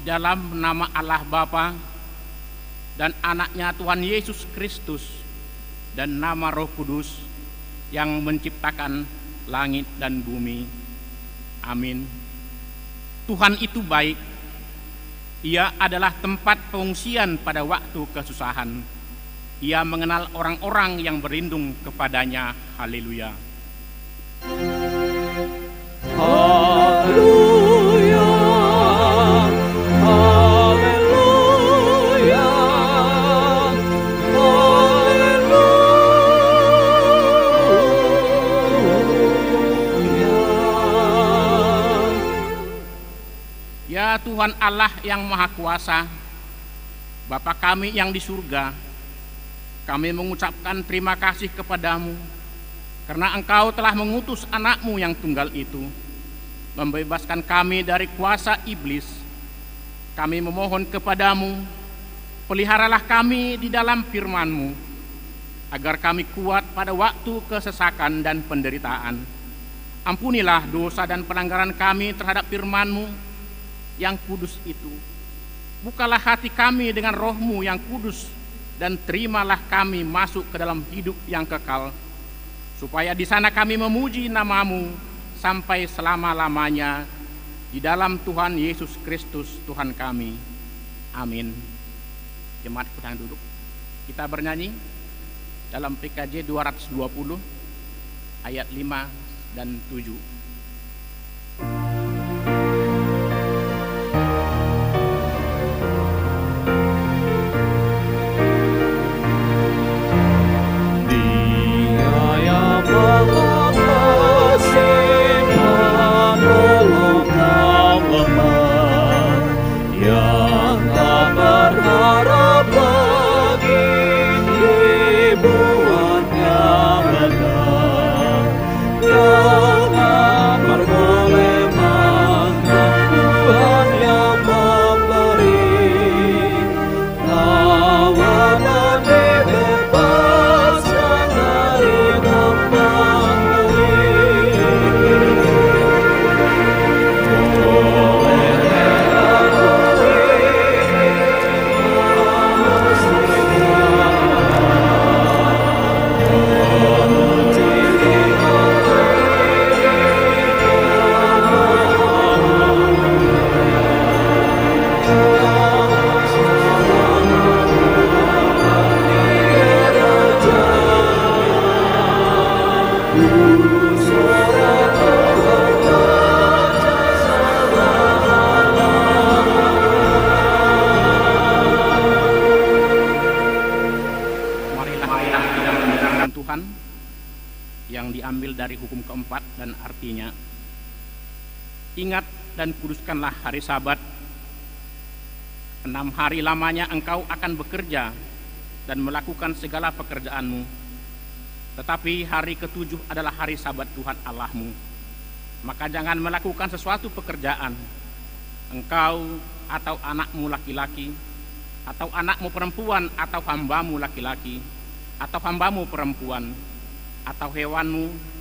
dalam nama Allah Bapa dan anaknya Tuhan Yesus Kristus dan nama Roh Kudus yang menciptakan langit dan bumi. Amin. Tuhan itu baik. Ia adalah tempat pengungsian pada waktu kesusahan. Ia mengenal orang-orang yang berlindung kepadanya. Haleluya. Haleluya, haleluya, haleluya. Ya Tuhan Allah yang Maha Kuasa, Bapa kami yang di surga, kami mengucapkan terima kasih kepadamu karena Engkau telah mengutus anak-Mu yang tunggal itu, membebaskan kami dari kuasa iblis. Kami memohon kepadamu, peliharalah kami di dalam firman-Mu, agar kami kuat pada waktu kesesakan dan penderitaan. Ampunilah dosa dan pelanggaran kami terhadap firman-Mu yang kudus itu. Bukalah hati kami dengan Roh-Mu yang kudus, dan terimalah kami masuk ke dalam hidup yang kekal, supaya di sana kami memuji nama-Mu sampai selama-lamanya, di dalam Tuhan Yesus Kristus Tuhan kami. Amin. Jemaat sedang duduk. Kita bernyanyi dalam PKJ 220 ayat 5 dan 7. Dari hukum keempat dan artinya, ingat dan kuduskanlah hari Sabat. 6 hari lamanya engkau akan bekerja dan melakukan segala pekerjaanmu, tetapi hari ke-7 adalah hari Sabat Tuhan Allahmu. Maka jangan melakukan sesuatu pekerjaan, engkau atau anakmu laki-laki, atau anakmu perempuan, atau hambamu laki-laki, atau hambamu perempuan, atau hewanmu,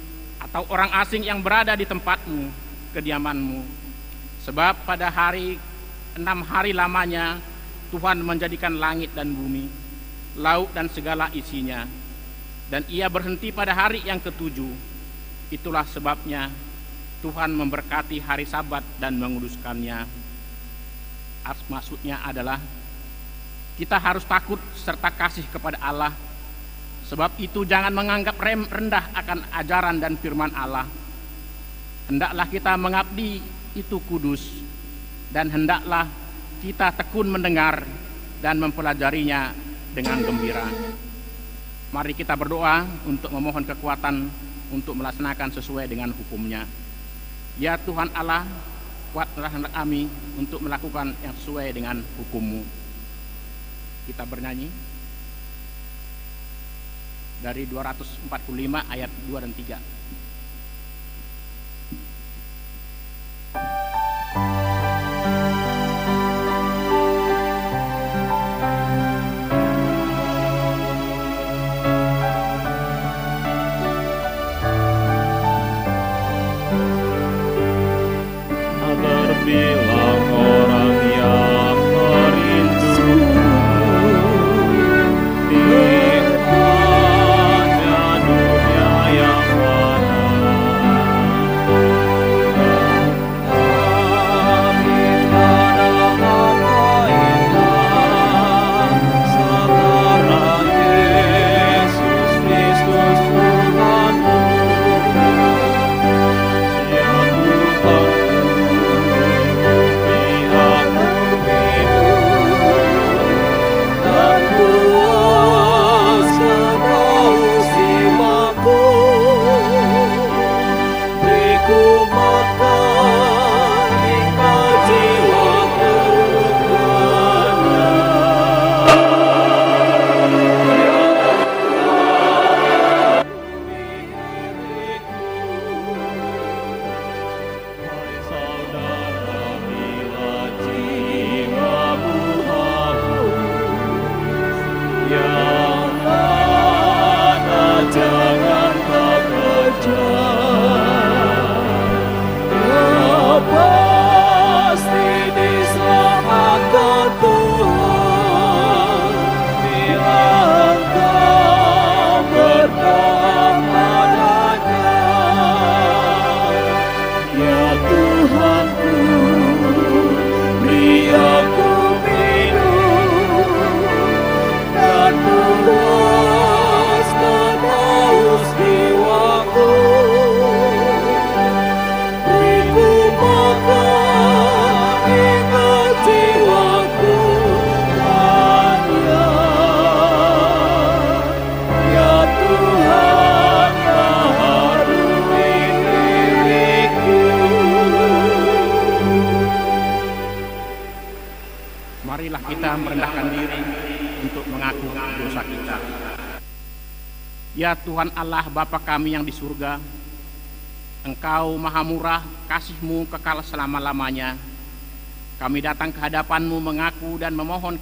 atau orang asing yang berada di tempatmu, kediamanmu. Sebab pada 6 hari lamanya Tuhan menjadikan langit dan bumi, laut dan segala isinya, dan Ia berhenti pada hari yang ke-7. Itulah sebabnya Tuhan memberkati hari Sabat dan menguduskannya. Maksudnya adalah kita harus takut serta kasih kepada Allah. Sebab itu jangan menganggap rendah akan ajaran dan firman Allah. Hendaklah kita mengabdi itu kudus, dan hendaklah kita tekun mendengar dan mempelajarinya dengan gembira. Mari kita berdoa untuk memohon kekuatan untuk melaksanakan sesuai dengan hukum-Nya. Ya Tuhan Allah, kuatlah hendak kami untuk melakukan yang sesuai dengan hukum-Mu. Kita bernyanyi dari 245 ayat 2 dan 3. Terbilang orang yang Marilah kita merendahkan diri untuk mengaku dosa kita. Ya Tuhan Allah Bapa kami yang di surga, Engkau maha murah, kasih-Mu kekal selama-lamanya. Kami datang ke hadapan-Mu mengaku dan memohon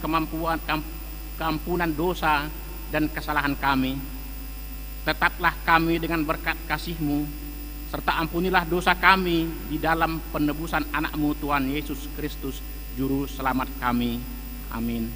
keampunan dosa dan kesalahan kami. Tetaplah kami dengan berkat kasih-Mu, serta ampunilah dosa kami di dalam penebusan anak-Mu Tuhan Yesus Kristus, Juru Selamat kami. Amin.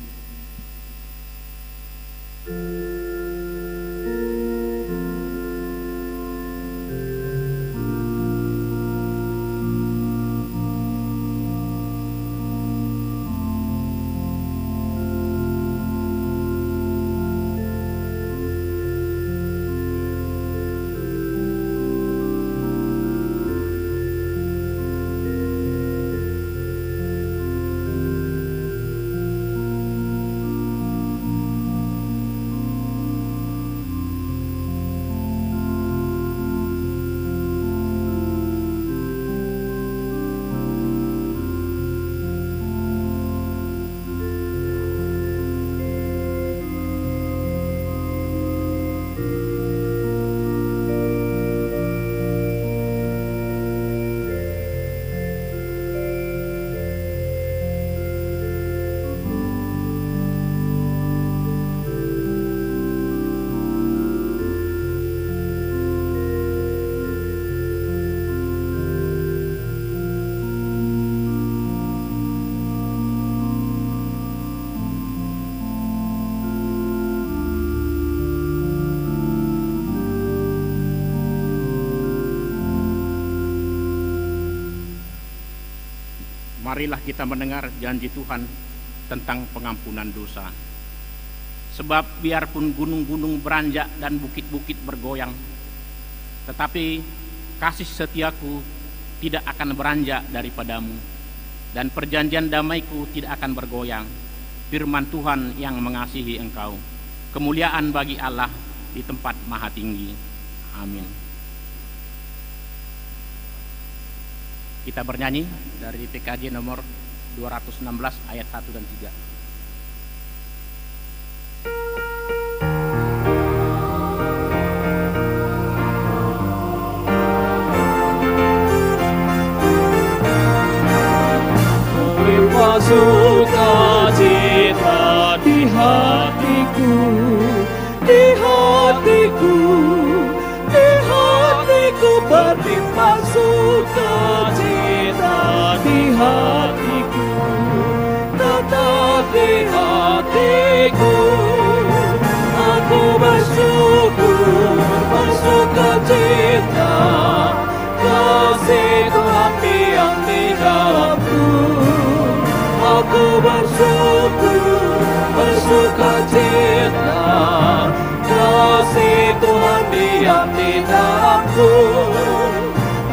Marilah kita mendengar janji Tuhan tentang pengampunan dosa. Sebab biarpun gunung-gunung beranjak dan bukit-bukit bergoyang, tetapi kasih setiaku tidak akan beranjak daripadamu, dan perjanjian damaiku tidak akan bergoyang. Firman Tuhan yang mengasihi engkau. Kemuliaan bagi Allah di tempat maha tinggi. Amin. Kita bernyanyi dari PKJ nomor 216 ayat 1 dan 3. Melimpah sukacita di hatiku, di hatiku, di hatiku berlimpah sukacita di hatiku, tetap di hatiku. Aku bersyukur, bersukacita, kasih Tuhan diam di dalamku. Aku bersyukur, bersukacita, kasih Tuhan diam di dalamku.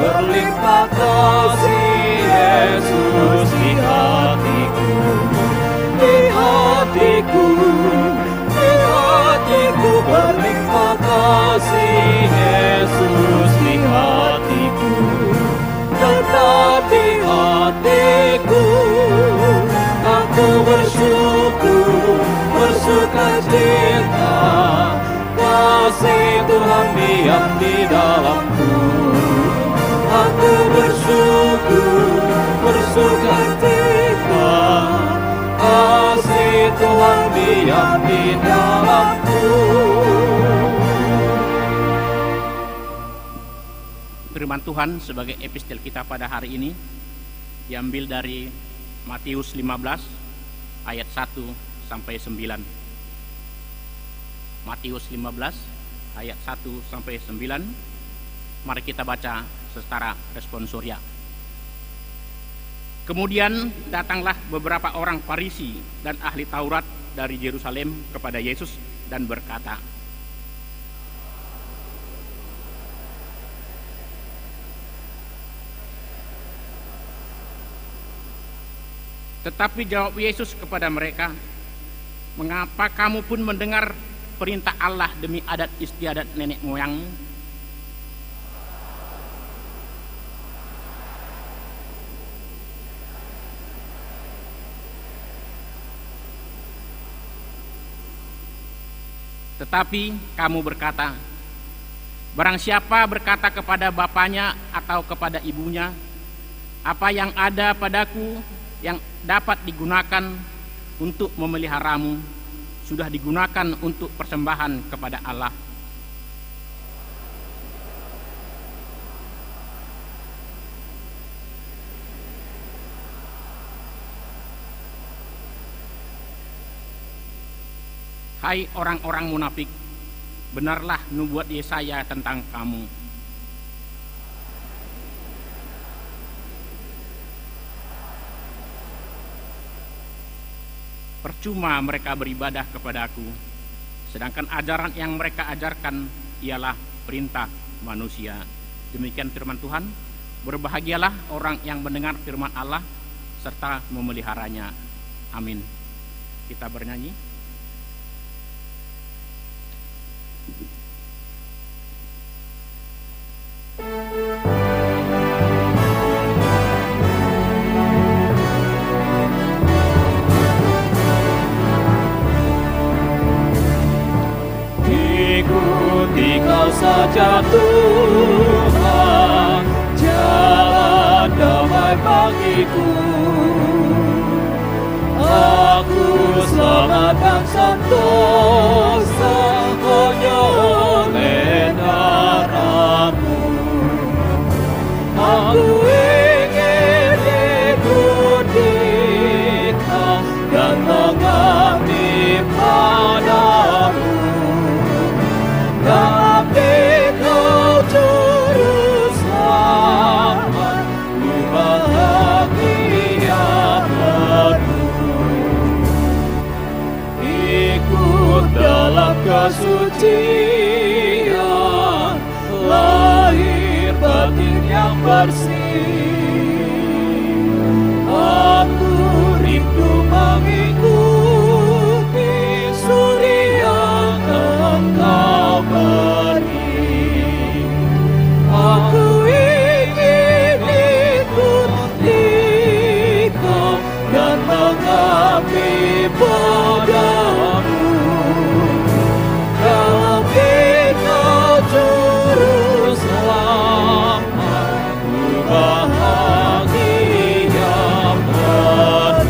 Berlimpah kasih Yesus di hatiku, di hatiku, di hatiku. Berlimpah kasih Yesus di hatiku, tetap di hatiku. Aku bersyukur, bersukacita, kasih Tuhan diam di dalamku. Aku bersyukur, bersukacita, kasih Tuhan diam di dalamku. Firman Tuhan sebagai epistel kita pada hari ini diambil dari Matius 15 ayat 1 sampai 9. Matius 15 ayat 1 sampai 9. Mari kita baca secara responsoria. Kemudian datanglah beberapa orang Farisi dan ahli Taurat dari Yerusalem kepada Yesus dan berkata, tetapi jawab Yesus kepada mereka, mengapa kamu pun mendengar perintah Allah demi adat istiadat nenek moyangmu? Tetapi kamu berkata, barang siapa berkata kepada bapaknya atau kepada ibunya, apa yang ada padaku yang dapat digunakan untuk memeliharamu, sudah digunakan untuk persembahan kepada Allah. Hai orang-orang munafik, benarlah nubuat Yesaya tentang kamu. Percuma mereka beribadah kepadaku, sedangkan ajaran yang mereka ajarkan ialah perintah manusia. Demikian firman Tuhan. Berbahagialah orang yang mendengar firman Allah serta memeliharanya. Amin. Kita bernyanyi. Ikuti kau saja Tuhan, jalan damai bagiku. Aku selamat dan sentosa hanya oleh darah-Mu. Aku ingin ikuti Kau dan mengabdi padamu. Ngabdi Kau juru selamat, ku bahagia penuh. Ikut dalam kesucian, lahir batin yang bersih. Aku rindu mengikuti suri yang Engkau beri. Aku ingin ikuti Kau dan mengabdi padamu. Ngabdi Kau juru selamat, ku bahagia penuh.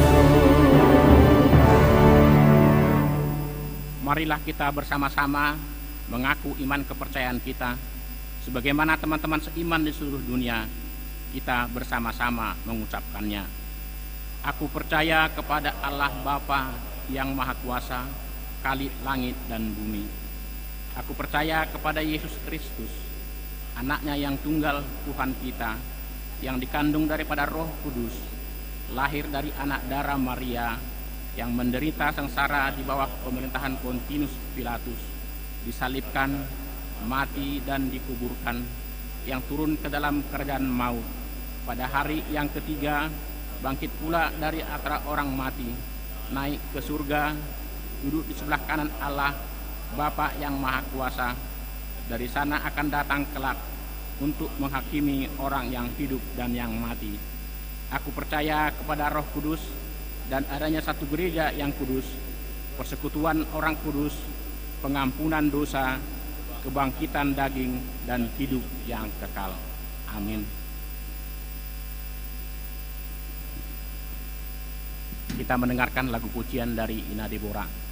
Marilah kita bersama-sama mengaku iman kepercayaan kita. Sebagaimana teman-teman seiman di seluruh dunia, kita bersama-sama mengucapkannya. Aku percaya kepada Allah Bapa yang Maha Kuasa, Khalik langit dan bumi. Aku percaya kepada Yesus Kristus, anaknya yang tunggal Tuhan kita, yang dikandung daripada Roh Kudus, lahir dari anak darah Maria, yang menderita sengsara di bawah pemerintahan Pontius Pilatus, disalibkan, mati dan dikuburkan, yang turun ke dalam kerajaan maut. Pada hari yang ketiga, bangkit pula dari antara orang mati, naik ke surga, duduk di sebelah kanan Allah, Bapa yang Maha Kuasa. Dari sana akan datang kelak untuk menghakimi orang yang hidup dan yang mati. Aku percaya kepada Roh Kudus dan adanya satu gereja yang kudus, persekutuan orang kudus, pengampunan dosa, kebangkitan daging, dan hidup yang kekal. Amin. Kita mendengarkan lagu pujian dari Ina Deborah.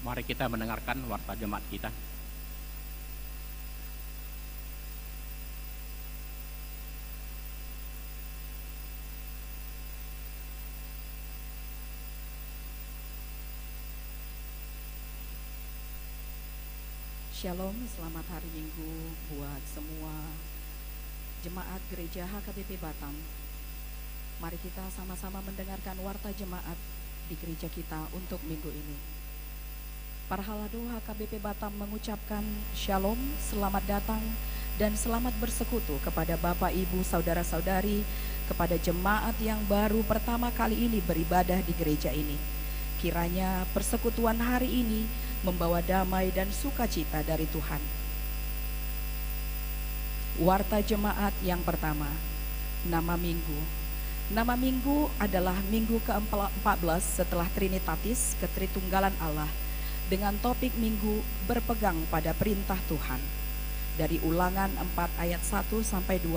Mari kita mendengarkan warta jemaat kita. Shalom, selamat hari Minggu buat semua jemaat gereja HKBP Batam. Mari kita sama-sama mendengarkan warta jemaat di gereja kita untuk minggu ini. Para halado HKBP Batam mengucapkan Shalom, selamat datang dan selamat bersekutu kepada Bapak, Ibu, Saudara-saudari, kepada jemaat yang baru pertama kali ini beribadah di gereja ini. Kiranya persekutuan hari ini membawa damai dan sukacita dari Tuhan. Warta jemaat yang pertama, nama minggu. Nama minggu adalah minggu ke-14 setelah Trinitatis, ketritunggalan Allah, dengan topik minggu berpegang pada perintah Tuhan. Dari Ulangan 4 ayat 1 sampai 2,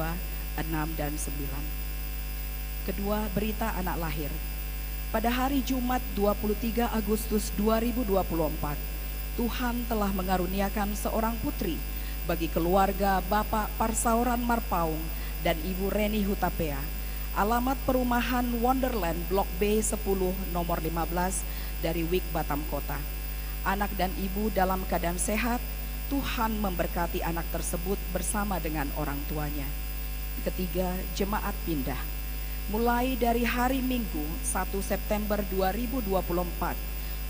6 dan 9. Kedua, berita anak lahir. Pada hari Jumat 23 Agustus 2024, Tuhan telah mengaruniakan seorang putri bagi keluarga Bapak Parsauran Marpaung dan Ibu Reni Hutapea. Alamat perumahan Wonderland Blok B 10 nomor 15 dari Wik Batam Kota. Anak dan ibu dalam keadaan sehat. Tuhan memberkati anak tersebut bersama dengan orang tuanya. Ketiga, jemaat pindah. Mulai dari hari Minggu 1 September 2024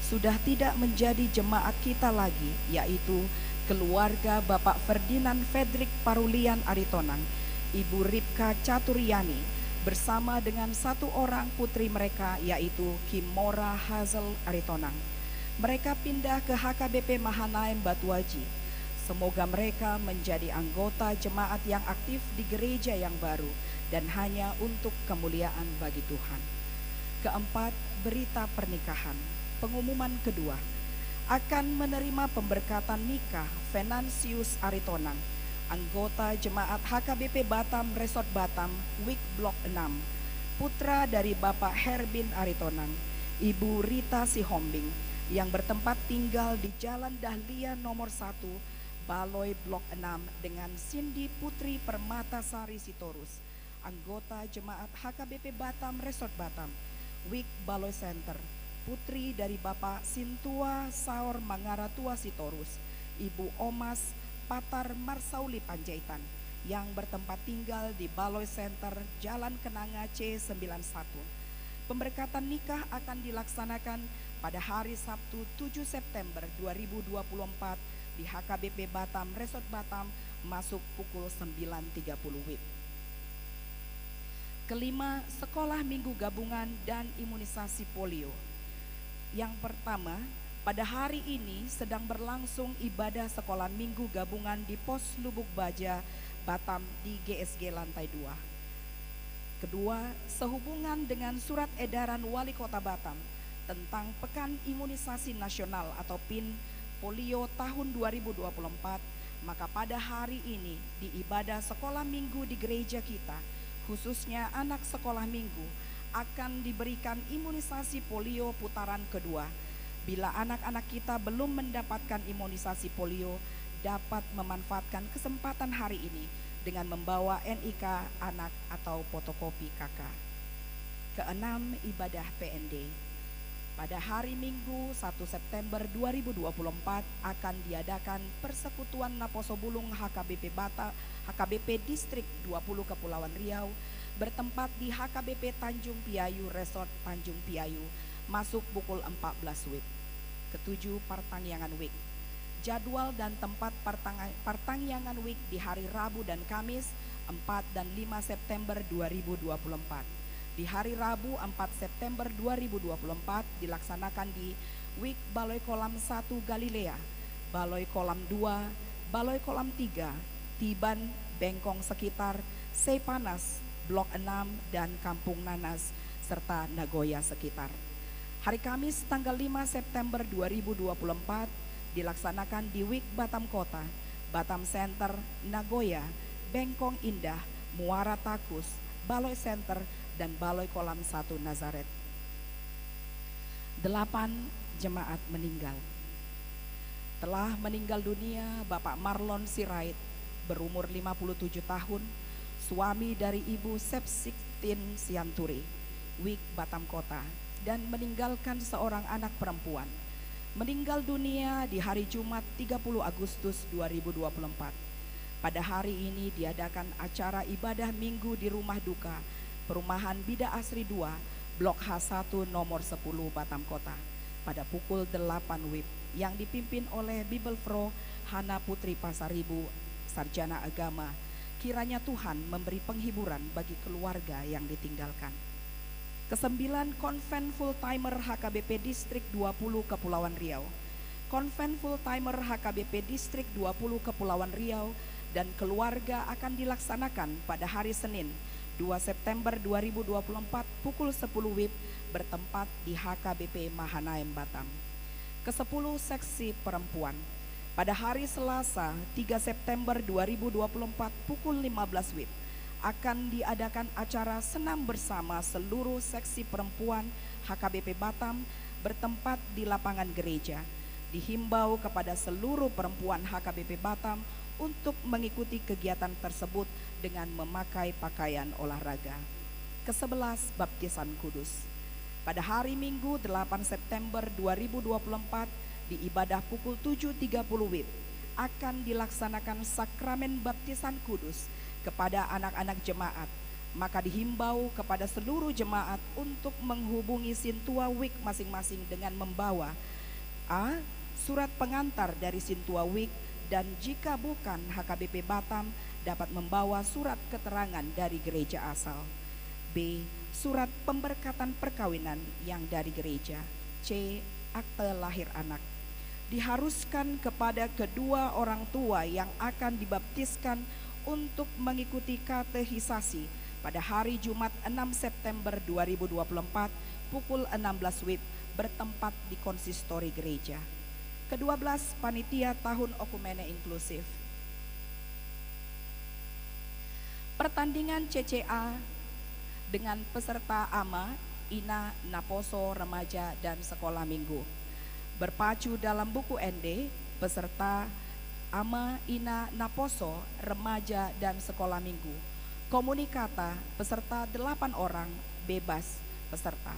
sudah tidak menjadi jemaat kita lagi, yaitu keluarga Bapak Ferdinand Fredrik Parulian Aritonang, Ibu Ripka Caturyani, bersama dengan satu orang putri mereka, yaitu Kimora Hazel Aritonang. Mereka pindah ke HKBP Mahanaim Batuaji. Semoga mereka menjadi anggota jemaat yang aktif di gereja yang baru dan hanya untuk kemuliaan bagi Tuhan. Keempat, berita pernikahan. Pengumuman kedua, akan menerima pemberkatan nikah Venansius Aritonang, anggota jemaat HKBP Batam Resort Batam, Wik Blok 6, putra dari Bapak Herbin Aritonang, Ibu Rita Sihombing, yang bertempat tinggal di Jalan Dahlia nomor 1, Baloi Blok 6, dengan Cindy Putri Permatasari Sitorus, anggota jemaat HKBP Batam Resort Batam, Wik Baloi Center, putri dari Bapak Sintua Saur Mangaratua Sitorus, Ibu Omas Patar Marsauli Panjaitan, yang bertempat tinggal di Baloi Center, Jalan Kenanga C91. Pemberkatan nikah akan dilaksanakan pada hari Sabtu 7 September 2024 di HKBP Batam Resort Batam, masuk pukul 9.30 WIB. Kelima, sekolah minggu gabungan dan imunisasi polio. Yang pertama, pada hari ini sedang berlangsung ibadah sekolah minggu gabungan di Pos Lubuk Baja, Batam di GSG lantai 2. Kedua, sehubungan dengan surat edaran Wali Kota Batam tentang Pekan Imunisasi Nasional atau PIN Polio tahun 2024, maka pada hari ini di ibadah sekolah minggu di gereja kita, khususnya anak sekolah minggu, akan diberikan imunisasi polio putaran kedua. Bila anak-anak kita belum mendapatkan imunisasi polio, dapat memanfaatkan kesempatan hari ini dengan membawa NIK anak atau fotokopi KK. Keenam, ibadah PND. Pada hari Minggu 1 September 2024 akan diadakan Persekutuan Naposo Bulung HKBP HKBP Distrik 20 Kepulauan Riau, bertempat di HKBP Tanjung Piayu Resort Tanjung Piayu, masuk pukul 14 WIB. Ketujuh, Partangyangan Week. Jadwal dan tempat Partangyangan Week di hari Rabu dan Kamis 4 dan 5 September 2024. Di hari Rabu 4 September 2024 dilaksanakan di Wik Baloi Kolam 1 Galilea, Baloi Kolam 2, Baloi Kolam 3, Tiban, Bengkong sekitar, Seipanas, Blok 6 dan Kampung Nanas, serta Nagoya sekitar. Hari Kamis tanggal 5 September 2024 dilaksanakan di Wik Batam Kota, Batam Center, Nagoya, Bengkong Indah, Muara Takus, Baloi Center, dan Baloi Kolam 1 Nazaret. 8. Jemaat meninggal. Telah meninggal dunia Bapak Marlon Sirait berumur 57 tahun, suami dari Ibu Sepsiktin Sianturi, Wik Batam Kota, dan meninggalkan seorang anak perempuan. Meninggal dunia di hari Jumat 30 Agustus 2024. Pada hari ini diadakan acara ibadah minggu di rumah duka Perumahan Bida Asri 2, Blok H1 nomor 10 Batam Kota pada pukul 8 WIB yang dipimpin oleh Bibelfro Hana Putri Pasaribu, sarjana agama. Kiranya Tuhan memberi penghiburan bagi keluarga yang ditinggalkan. Kesembilan, Konven Full Timer HKBP Distrik 20 Kepulauan Riau. Konven Full Timer HKBP Distrik 20 Kepulauan Riau dan keluarga akan dilaksanakan pada hari Senin 2 September 2024 pukul 10 WIB bertempat di HKBP Mahanaim Batam. Ke-10, Seksi Perempuan. Pada hari Selasa 3 September 2024 pukul 15 WIB akan diadakan acara senam bersama seluruh seksi perempuan HKBP Batam bertempat di lapangan gereja. Dihimbau kepada seluruh perempuan HKBP Batam untuk mengikuti kegiatan tersebut dengan memakai pakaian olahraga. Ke-11, Baptisan Kudus. Pada hari Minggu 8 September 2024 di ibadah pukul 7.30 WIB akan dilaksanakan sakramen baptisan kudus kepada anak-anak jemaat. Maka dihimbau kepada seluruh jemaat untuk menghubungi Sintua WIK masing-masing dengan membawa A. Surat pengantar dari Sintua WIK, dan jika bukan HKBP Batam dapat membawa surat keterangan dari gereja asal. B. Surat pemberkatan perkawinan yang dari gereja. C. Akte lahir anak. Diharuskan kepada kedua orang tua yang akan dibaptiskan untuk mengikuti katehisasi pada hari Jumat 6 September 2024 pukul 16 WIB bertempat di konsistori gereja. Ke-12, Panitia Tahun Okumene Inklusif. Pertandingan CCA dengan peserta AMA, INA, Naposo, Remaja, dan Sekolah Minggu. Berpacu dalam buku ND, peserta AMA, INA, Naposo, Remaja, dan Sekolah Minggu. Komunikata, peserta 8 orang, bebas peserta.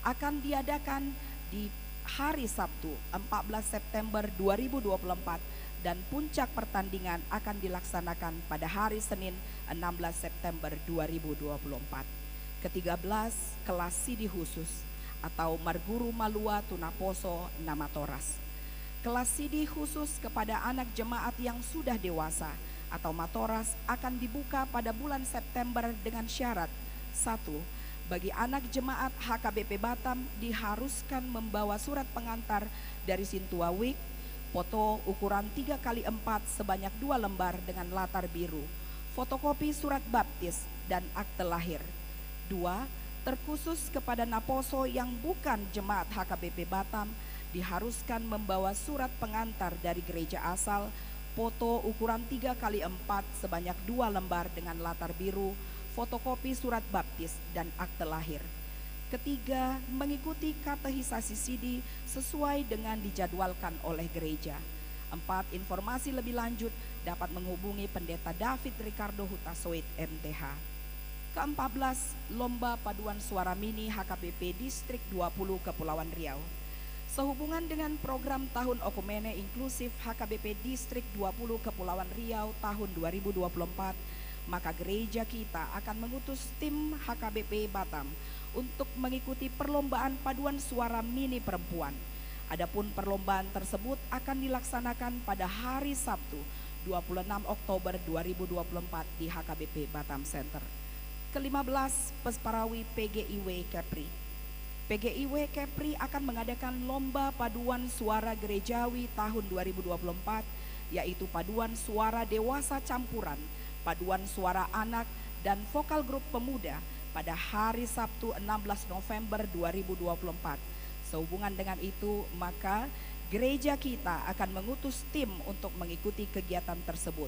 Akan diadakan di hari Sabtu 14 September 2024 dan puncak pertandingan akan dilaksanakan pada hari Senin 16 September 2024. Ke-13, kelas Sidi khusus atau Marguru Malua Tunaposo Namatoras. Kelas Sidi khusus kepada anak jemaat yang sudah dewasa atau Matoras akan dibuka pada bulan September dengan syarat: 1. Bagi anak jemaat HKBP Batam diharuskan membawa surat pengantar dari Sintua WIK, foto ukuran 3x4 sebanyak 2 lembar dengan latar biru, fotokopi surat baptis, dan akte lahir. 2. Terkhusus kepada Naposo yang bukan jemaat HKBP Batam diharuskan membawa surat pengantar dari gereja asal, foto ukuran 3x4 sebanyak 2 lembar dengan latar biru, fotokopi surat baptis, dan akte lahir. Ketiga, mengikuti katehisasi Sidi sesuai dengan dijadwalkan oleh gereja. 4. Informasi lebih lanjut dapat menghubungi Pendeta David Ricardo Hutasoit MTH. Ke-14, Lomba Paduan Suara Mini HKBP Distrik 20 Kepulauan Riau. Sehubungan dengan program Tahun Okumene Inklusif HKBP Distrik 20 Kepulauan Riau tahun 2024, maka gereja kita akan mengutus tim HKBP Batam untuk mengikuti perlombaan paduan suara mini perempuan. Adapun perlombaan tersebut akan dilaksanakan pada hari Sabtu 26 Oktober 2024 di HKBP Batam Center. Ke-15, Pesparawi PGIW Kepri. PGIW Kepri akan mengadakan lomba paduan suara gerejawi tahun 2024, yaitu paduan suara dewasa campuran, paduan suara anak, dan vokal grup pemuda pada hari Sabtu 16 November 2024. Sehubungan dengan itu, maka gereja kita akan mengutus tim untuk mengikuti kegiatan tersebut.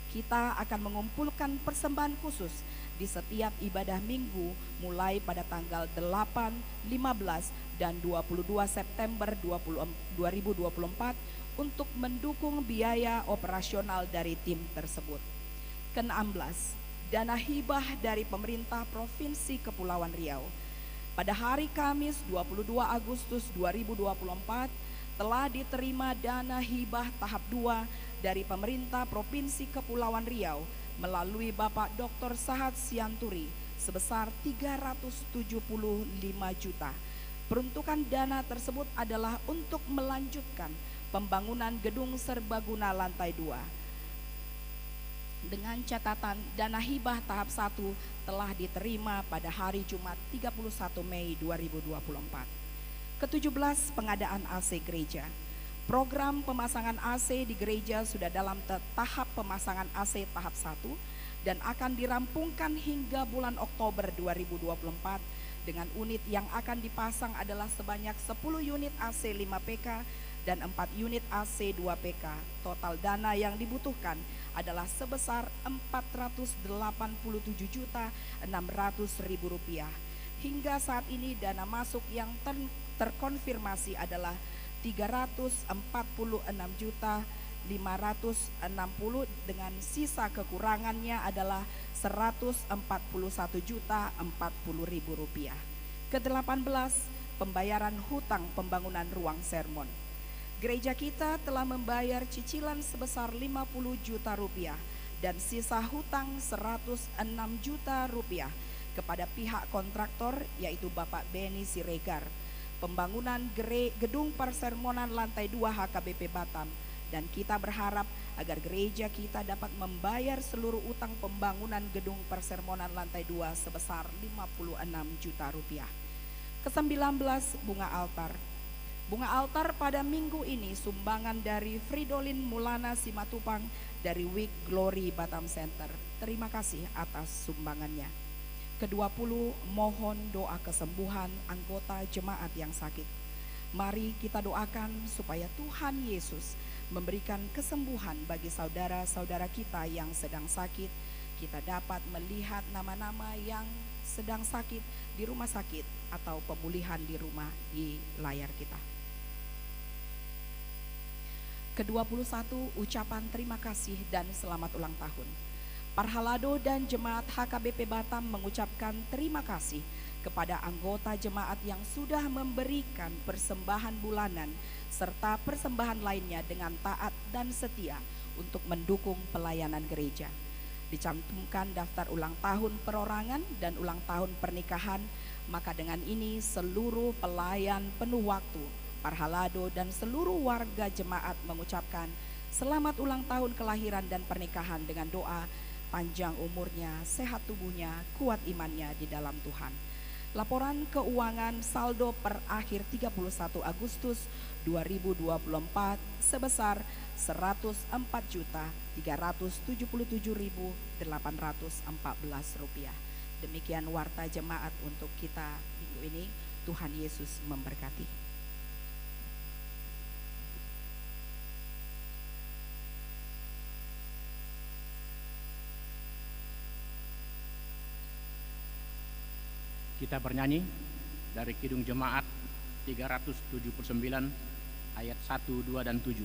Kita akan mengumpulkan persembahan khusus di setiap ibadah minggu mulai pada tanggal 8, 15, dan 22 September 2024 untuk mendukung biaya operasional dari tim tersebut. Ke-16, dana hibah dari pemerintah Provinsi Kepulauan Riau. Pada hari Kamis 22 Agustus 2024 telah diterima dana hibah tahap 2 dari pemerintah Provinsi Kepulauan Riau melalui Bapak Dr. Sahat Sianturi sebesar 375 juta. Peruntukan dana tersebut adalah untuk melanjutkan pembangunan gedung serbaguna lantai 2. Dengan catatan dana hibah tahap 1 telah diterima pada hari Jumat 31 Mei 2024. Ke-17, pengadaan AC gereja. Program pemasangan AC di gereja sudah dalam tahap pemasangan AC tahap 1 dan akan dirampungkan hingga bulan Oktober 2024 dengan unit yang akan dipasang adalah sebanyak 10 unit AC 5 PK dan 4 unit AC 2 PK. Total dana yang dibutuhkan adalah sebesar Rp487.600.000. Hingga saat ini dana masuk yang terkonfirmasi adalah 346.560 dengan sisa kekurangannya adalah Rp141.040.000. Ke-18, pembayaran hutang pembangunan ruang sermon. Gereja kita telah membayar cicilan sebesar Rp50 juta dan sisa hutang Rp106 juta kepada pihak kontraktor yaitu Bapak Beni Siregar, pembangunan gedung persermonan lantai 2 HKBP Batam, dan kita berharap agar gereja kita dapat membayar seluruh utang pembangunan gedung persermonan lantai 2 sebesar Rp56 juta. Ke-19, bunga altar. Bunga altar pada minggu ini sumbangan dari Fridolin Mulana Simatupang dari Week Glory Batam Center. Terima kasih atas sumbangannya. Ke-20, mohon doa kesembuhan anggota jemaat yang sakit. Mari kita doakan supaya Tuhan Yesus memberikan kesembuhan bagi saudara-saudara kita yang sedang sakit. Kita dapat melihat nama-nama yang sedang sakit di rumah sakit atau pemulihan di rumah di layar kita. Ke-21, ucapan terima kasih dan selamat ulang tahun. Parhalado dan Jemaat HKBP Batam mengucapkan terima kasih kepada anggota jemaat yang sudah memberikan persembahan bulanan serta persembahan lainnya dengan taat dan setia untuk mendukung pelayanan gereja. Dicantumkan daftar ulang tahun perorangan dan ulang tahun pernikahan, maka dengan ini seluruh pelayan penuh waktu Parhalado dan seluruh warga jemaat mengucapkan selamat ulang tahun kelahiran dan pernikahan dengan doa panjang umurnya, sehat tubuhnya, kuat imannya di dalam Tuhan. Laporan keuangan saldo per akhir 31 Agustus 2024 sebesar Rp104.377.814. Demikian warta jemaat untuk kita minggu ini. Tuhan Yesus memberkati. Kita bernyanyi dari Kidung Jemaat 379 ayat 1, 2, dan 7.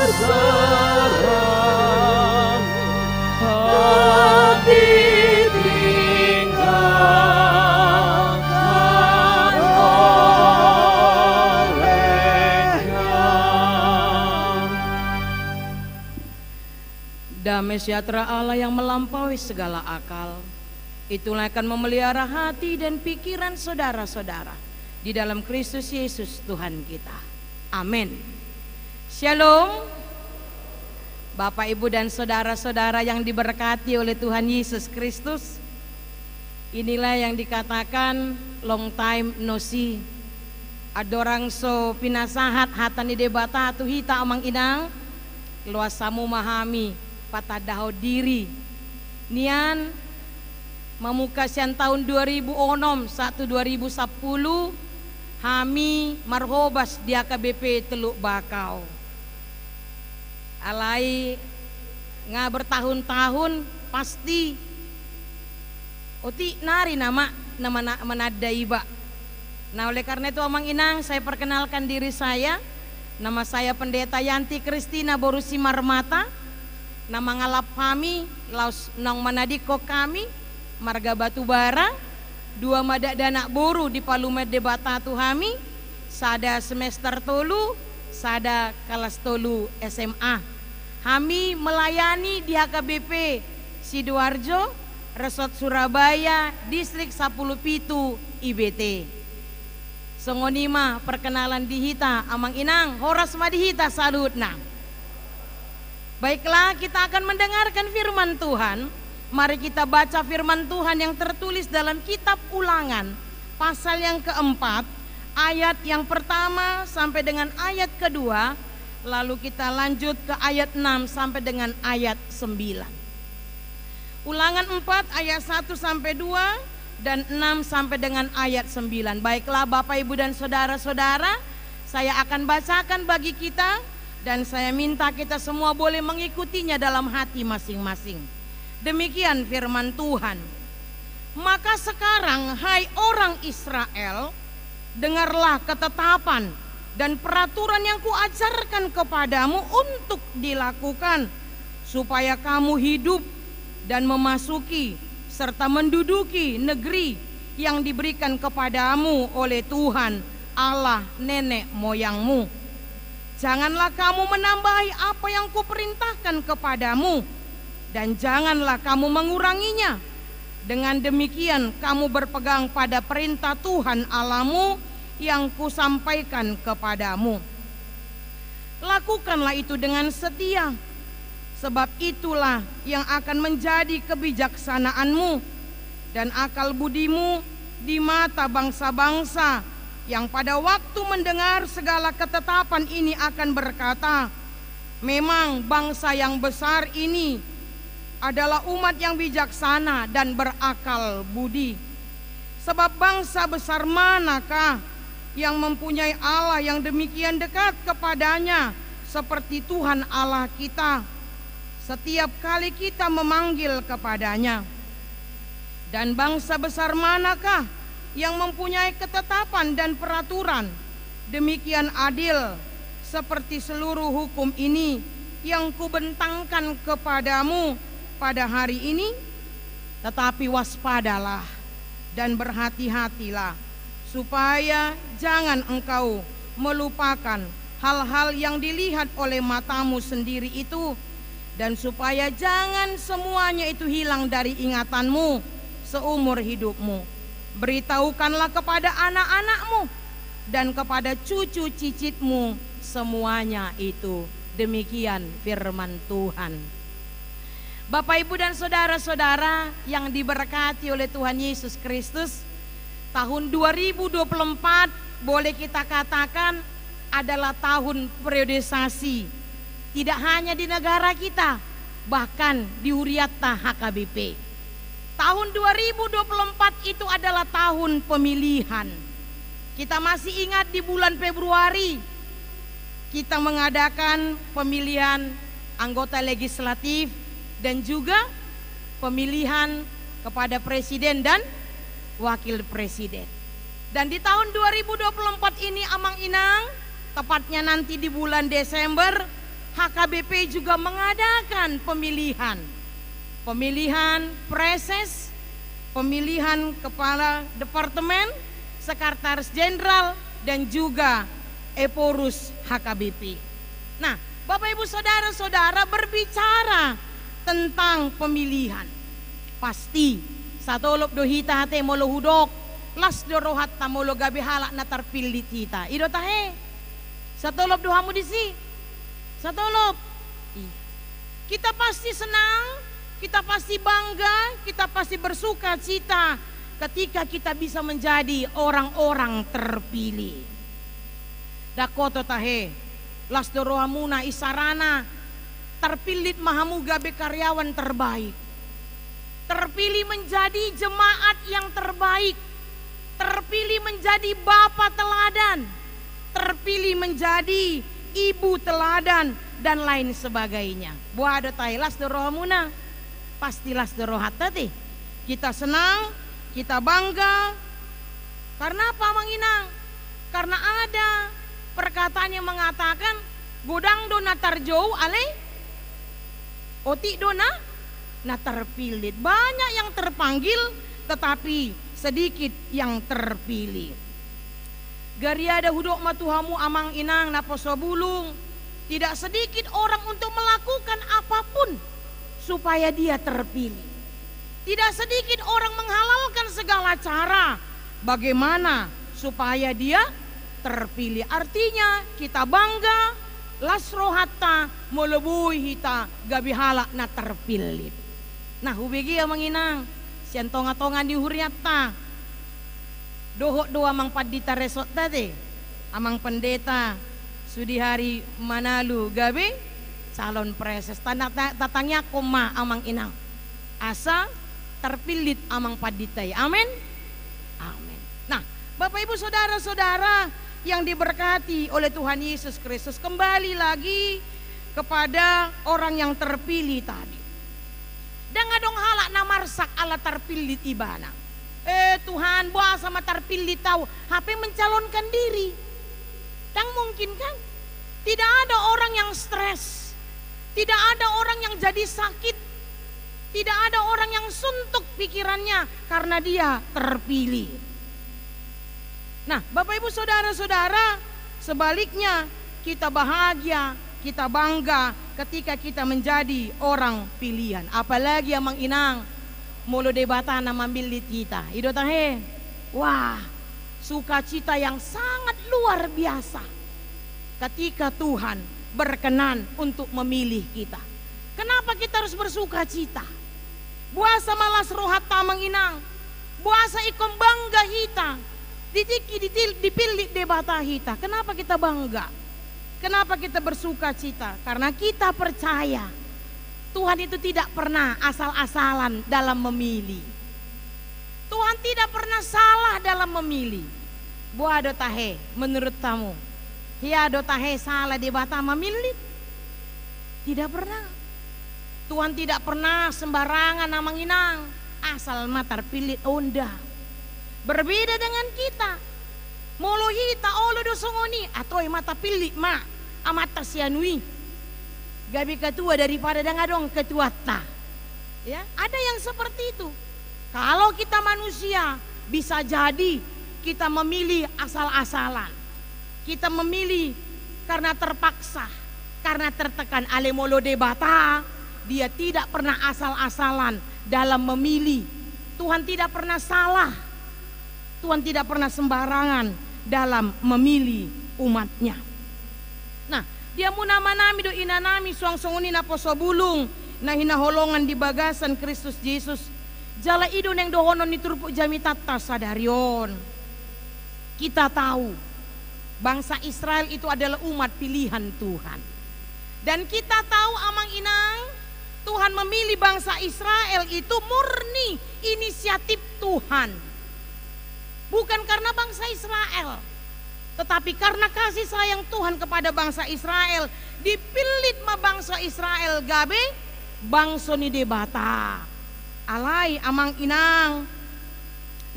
berserang dan ditinggalkan olehnya. Damai sejahtera Allah yang melampaui segala akal, itulah akan memelihara hati dan pikiran saudara-saudara di dalam Kristus Yesus Tuhan kita. Amin. Shalom. Bapak, Ibu, dan saudara-saudara yang diberkati oleh Tuhan Yesus Kristus, inilah yang dikatakan long time no see. Adorang so pinasahat hatani debata tu hita amang inang luasamu mahami patadaho diri nian memukasian tahun 2006 2010 hami marhobas di AKBP Teluk Bakau alai nga bertahun-tahun pasti oti nari nama menada iba. Nah, oleh karena itu amang inang, saya perkenalkan diri saya. Nama saya Pendeta Yanti Kristina Borusi Marmata. Nama ngalap kami laus nong manadiko kami marga Batubara, 2 madak danak boru di Palumed de Batatu kami, sada semester tolu, sada kelas tolu SMA. Kami melayani di HKBP Sidoarjo, Resort Surabaya, Distrik 10 Pitu, IBT. Songonima perkenalan dihita amang inang horas madihita salut nang. Baiklah, kita akan mendengarkan firman Tuhan. Mari kita baca firman Tuhan yang tertulis dalam kitab Ulangan pasal yang keempat, ayat yang pertama sampai dengan ayat kedua. Lalu kita lanjut ke ayat 6 sampai dengan ayat 9. Ulangan 4 ayat 1 sampai 2 dan 6 sampai dengan ayat 9. Baiklah Bapak, Ibu, dan saudara-saudara, saya akan bacakan bagi kita dan saya minta kita semua boleh mengikutinya dalam hati masing-masing. Demikian firman Tuhan. Maka sekarang hai orang Israel, dengarlah ketetapan dan peraturan yang kuajarkan kepadamu untuk dilakukan, supaya kamu hidup dan memasuki serta menduduki negeri yang diberikan kepadamu oleh Tuhan Allah nenek moyangmu. Janganlah kamu menambahi apa yang kuperintahkan kepadamu, dan janganlah kamu menguranginya. Dengan demikian kamu berpegang pada perintah Tuhan Allahmu yang kusampaikan kepadamu. Lakukanlah itu dengan setia, sebab itulah yang akan menjadi kebijaksanaanmu dan akal budimu di mata bangsa-bangsa yang pada waktu mendengar segala ketetapan ini akan berkata, memang bangsa yang besar ini adalah umat yang bijaksana dan berakal budi. Sebab bangsa besar manakah yang mempunyai Allah yang demikian dekat kepadanya seperti Tuhan Allah kita setiap kali kita memanggil kepadanya? Dan bangsa besar manakah yang mempunyai ketetapan dan peraturan demikian adil seperti seluruh hukum ini yang kubentangkan kepadamu pada hari ini? Tetapi waspadalah dan berhati-hatilah, supaya jangan engkau melupakan hal-hal yang dilihat oleh matamu sendiri itu, dan supaya jangan semuanya itu hilang dari ingatanmu seumur hidupmu. Beritahukanlah kepada anak-anakmu dan kepada cucu cicitmu semuanya itu. Demikian firman Tuhan. Bapak, Ibu, dan saudara-saudara yang diberkati oleh Tuhan Yesus Kristus, tahun 2024 boleh kita katakan adalah tahun periodisasi. Tidak hanya di negara kita, bahkan di Huriata HKBP. Tahun 2024 itu adalah tahun pemilihan. Kita masih ingat di bulan Februari kita mengadakan pemilihan anggota legislatif dan juga pemilihan kepada presiden dan wakil presiden. Dan di tahun 2024 ini amang inang, tepatnya nanti di bulan Desember, HKBP juga mengadakan pemilihan preses, pemilihan kepala departemen, sekretaris jenderal, dan juga Eporus HKBP. Nah, Bapak Ibu Saudara-saudara, berbicara tentang pemilihan, pasti satolop dohita hate molo hudok, las dorohat tamolo gabi halak na terpilih kita. Ido tahe, satolop dohamu disi, satolop. Kita pasti senang, kita pasti bangga, kita pasti bersuka cita ketika kita bisa menjadi orang-orang terpilih. Dakoto tahe, las dorohamuna isarana, terpilih mahamu gabe karyawan terbaik, terpilih menjadi jemaat yang terbaik, terpilih menjadi bapa teladan, terpilih menjadi ibu teladan, dan lain sebagainya. Buat tahe las dorohamuna, pastilah dorohat tadi. Kita senang, kita bangga. Karena apa, Mang Inang? Karena ada perkataan yang mengatakan godang dona tarjou ale otik dona na terpilih. Banyak yang terpanggil tetapi sedikit yang terpilih. Gariada hudok matuhamu amang inang na posobulung. Tidak sedikit orang untuk melakukan apapun supaya dia terpilih. Tidak sedikit orang menghalalkan segala cara bagaimana supaya dia terpilih. Artinya kita bangga, lasrohatta molobui hita gabihala na terpilih. Nah, hubigi amang inang sian tonga-tongan di huriatta dohok doa mang padita resot tadi amang pendeta sudi hari manalu gabi calon preses tatangnya koma amang inang asa terpilih amang paditai. Amin, amin. Nah, Bapak Ibu Saudara-saudara yang diberkati oleh Tuhan Yesus Kristus, kembali lagi kepada orang yang terpilih tadi. Dan adong halak namarsak ala terpilih ibana. Tuhan buah sama terpilih tahu HP mencalonkan diri. Dan mungkin kan tidak ada orang yang stres, tidak ada orang yang jadi sakit, tidak ada orang yang suntuk pikirannya karena dia terpilih. Nah, Bapak Ibu Saudara-saudara, sebaliknya kita bahagia, kita bangga ketika kita menjadi orang pilihan. Apalagi yang menginang mulu debata nama milik kita. Ido tahe. Wah, sukacita yang sangat luar biasa ketika Tuhan berkenan untuk memilih kita. Kenapa kita harus bersukacita? Buasa malas rohat tamang inang, buasa ikom bangga hita. Dipilih debata hita. Kenapa kita bangga? Kenapa kita bersuka cita? Karena kita percaya Tuhan itu tidak pernah asal-asalan dalam memilih. Tuhan tidak pernah salah dalam memilih. Buah dotahe menurut kamu, hia dotahe salah debata memilih? Tidak pernah. Tuhan tidak pernah sembarangan namang inang asal matar pilih onda. Berbeda dengan kita. Molohita olo dosongoni atau mata pilih ma amata sianui. Gabi ketua daripada dangadong ketua ta. Ya, ada yang seperti itu. Kalau kita manusia bisa jadi kita memilih asal-asalan. Kita memilih karena terpaksa, karena tertekan alemolo debata. Dia tidak pernah asal-asalan dalam memilih. Tuhan tidak pernah salah. Tuhan tidak pernah sembarangan dalam memilih umatnya. Nah, dia mu nama nami do inanami suang songuni na posobulung na hinaholongan di bagasan Kristus Yesus. Jala ido neng dohonon ni turupuk jami tata sadarion. Kita tahu bangsa Israel itu adalah umat pilihan Tuhan. Dan kita tahu amang inang Tuhan memilih bangsa Israel itu murni inisiatif Tuhan. Bukan karena bangsa Israel, tetapi karena kasih sayang Tuhan kepada bangsa Israel. Dipilih ma bangsa Israel gabe bangsa ni debata. Alai amang inang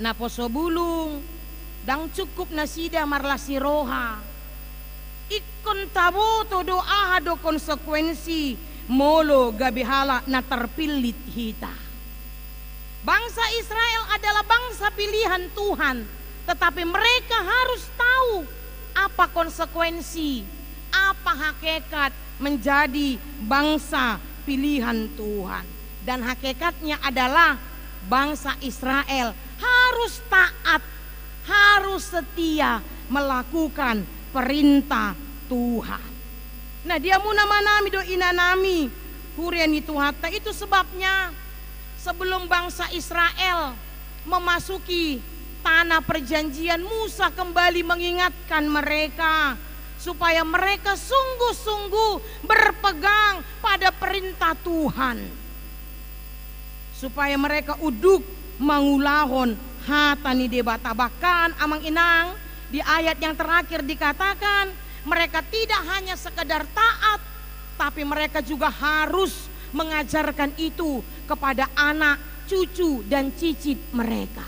na posobulung dang cukup nasida marlasi roha. ikon taboto doa do konsekuensi molo gabihala na terpilit hita. Bangsa Israel adalah bangsa pilihan Tuhan, tetapi mereka harus tahu apa konsekuensi, apa hakikat menjadi bangsa pilihan Tuhan. Dan hakikatnya adalah bangsa Israel harus taat, harus setia melakukan perintah Tuhan. Nah, dia muna manami do inanami hurian itu hatta. Itu sebabnya sebelum bangsa Israel memasuki tanah perjanjian, Musa kembali mengingatkan mereka supaya mereka sungguh-sungguh berpegang pada perintah Tuhan, supaya mereka uduk mangulahon hatani debata. Bahkan amang inang di ayat yang terakhir dikatakan mereka tidak hanya sekedar taat, tapi mereka juga harus mengajarkan itu kepada anak, cucu, dan cicit mereka.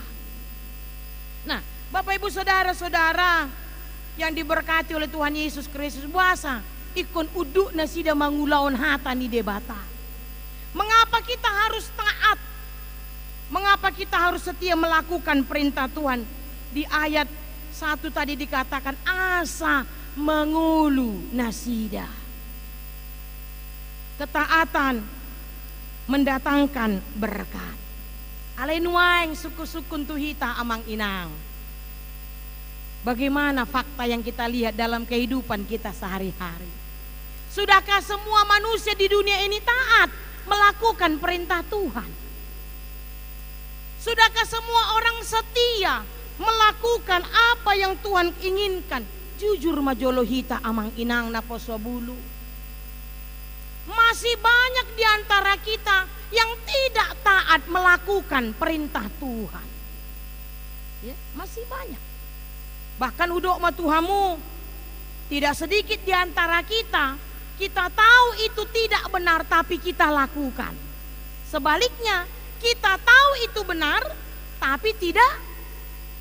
Nah, Bapak Ibu Saudara-saudara yang diberkati oleh Tuhan Yesus Kristus, puasa ikon uduk nasida mangulaon hatani debata. Mengapa kita harus taat? Mengapa kita harus setia melakukan perintah Tuhan? Di ayat 1 tadi dikatakan asa mengulu nasida. Ketaatan mendatangkan berkat. Alenuang suku-sukun tuhita amang inang. Bagaimana fakta yang kita lihat dalam kehidupan kita sehari-hari? Sudahkah semua manusia di dunia ini taat melakukan perintah Tuhan? Sudahkah semua orang setia melakukan apa yang Tuhan inginkan? Jujur majolo hita amang inang naposobulu. Masih banyak di antara kita yang tidak taat melakukan perintah Tuhan. Ya, masih banyak. Bahkan udok ma Tuhamu, tidak sedikit di antara kita tahu itu tidak benar tapi kita lakukan. Sebaliknya, kita tahu itu benar tapi tidak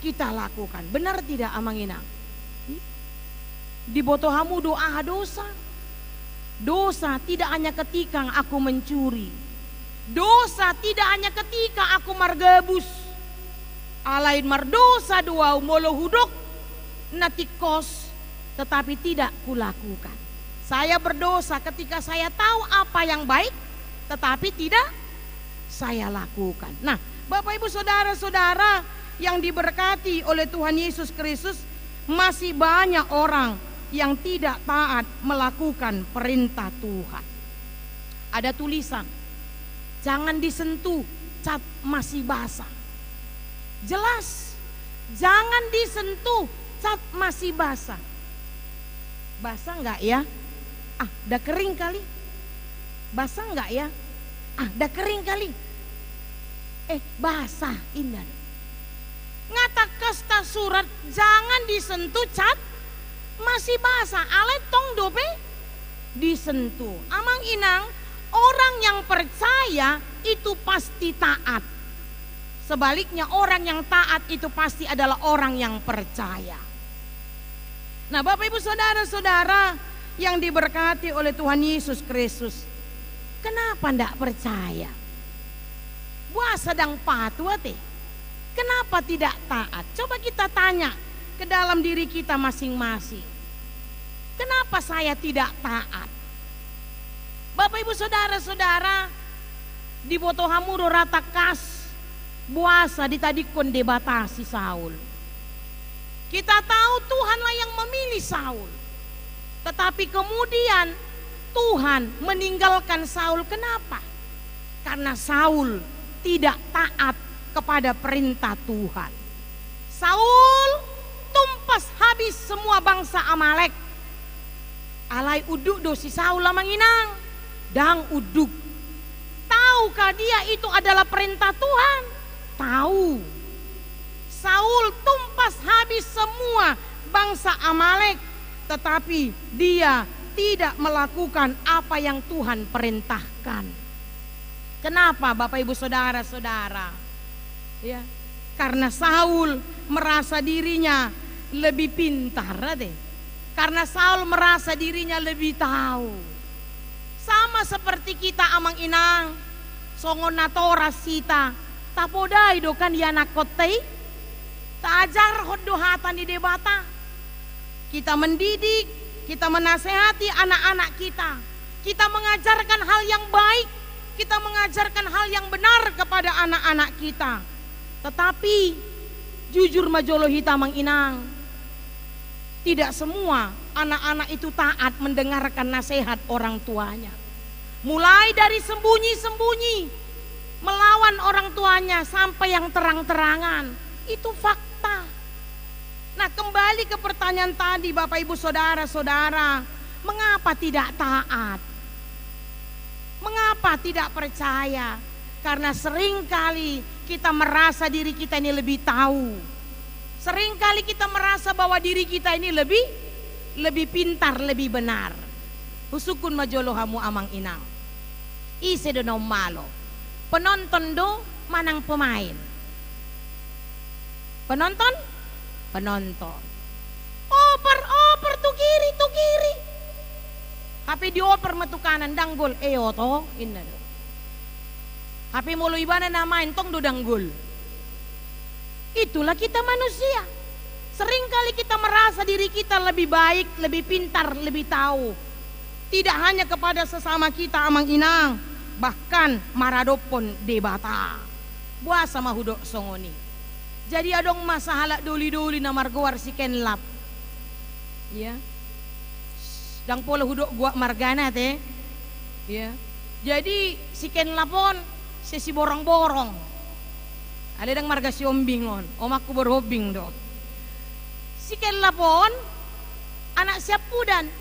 kita lakukan. Benar tidak amang inang? Di botohamu doa dosa. Dosa tidak hanya ketika aku mencuri. Dosa tidak hanya ketika aku margebus. Alain mardosa dua molo hudok natikos, tetapi tidak kulakukan. Saya berdosa ketika saya tahu apa yang baik tetapi tidak saya lakukan. Nah, Bapak Ibu Saudara-saudara yang diberkati oleh Tuhan Yesus Kristus, masih banyak orang yang tidak taat melakukan perintah Tuhan. Ada tulisan, jangan disentuh, cat masih basah. Jelas, jangan disentuh, cat masih basah. Basah enggak ya? Udah kering kali. Basah enggak ya? Udah kering kali. Basah, indah. Ngata kasta surat, jangan disentuh, cat masih basah. Ale tong dope disentuh. Amang inang, orang yang percaya itu pasti taat. Sebaliknya orang yang taat itu pasti adalah orang yang percaya. Nah, Bapak Ibu Saudara-saudara yang diberkati oleh Tuhan Yesus Kristus, kenapa ndak percaya? Buah sedang patuh teh. Kenapa tidak taat? Coba kita tanya ke dalam diri kita masing-masing. Kenapa saya tidak taat? Bapak Ibu Saudara-saudara, di botohamuro rata kas buasa ditadikon debatasi Saul. Kita tahu Tuhanlah yang memilih Saul. Tetapi kemudian Tuhan meninggalkan Saul. Kenapa? Karena Saul tidak taat kepada perintah Tuhan. Saul tumpas habis semua bangsa Amalek. Alai uduk dosi Saul lamang inang. Dang uduk. Tahukah dia itu adalah perintah Tuhan? Tahu. Saul tumpas habis semua bangsa Amalek, tetapi dia tidak melakukan apa yang Tuhan perintahkan. Kenapa Bapak Ibu Saudara-saudara? Ya, karena Saul merasa dirinya lebih pintar deh. Karena Saul merasa dirinya lebih tahu. Sama seperti kita amang inang, songon natora sita, tapodai do kan yana kotei, tajar hoddo hatan di debata. Kita mendidik, kita menasehati anak-anak kita. Kita mengajarkan hal yang baik, kita mengajarkan hal yang benar kepada anak-anak kita. Tetapi jujur majolo hitamang inang, tidak semua anak-anak itu taat mendengarkan nasihat orang tuanya. Mulai dari sembunyi-sembunyi melawan orang tuanya sampai yang terang-terangan. Itu fakta. Nah, kembali ke pertanyaan tadi Bapak Ibu Saudara-saudara, mengapa tidak taat? Mengapa tidak percaya? Karena seringkali kita merasa diri kita ini lebih tahu. Seringkali kita merasa bahwa diri kita ini lebih pintar, lebih benar. Usukun majolo hamu amang inang. Ise do malo. Penonton do manang pemain. Penonton? Penonton. Oper tu kiri. Tapi dioper metu kanan danggol to inna do. Tapi mulu ibana na main tong do danggol. Itulah kita manusia. Seringkali kita merasa diri kita lebih baik, lebih pintar, lebih tahu. Tidak hanya kepada sesama kita amang inang, bahkan maradopon debata. Buasa mahudok songoni. Jadi adong masalah doli-doli na margawar si kenlap. Ya. Dang pola hudok gua margana teh. Ya. Jadi si kenlapon si borong-borong. Ada dang marga si ombing on. Omakku berhobing do. Si kenlapon anak siap pudan.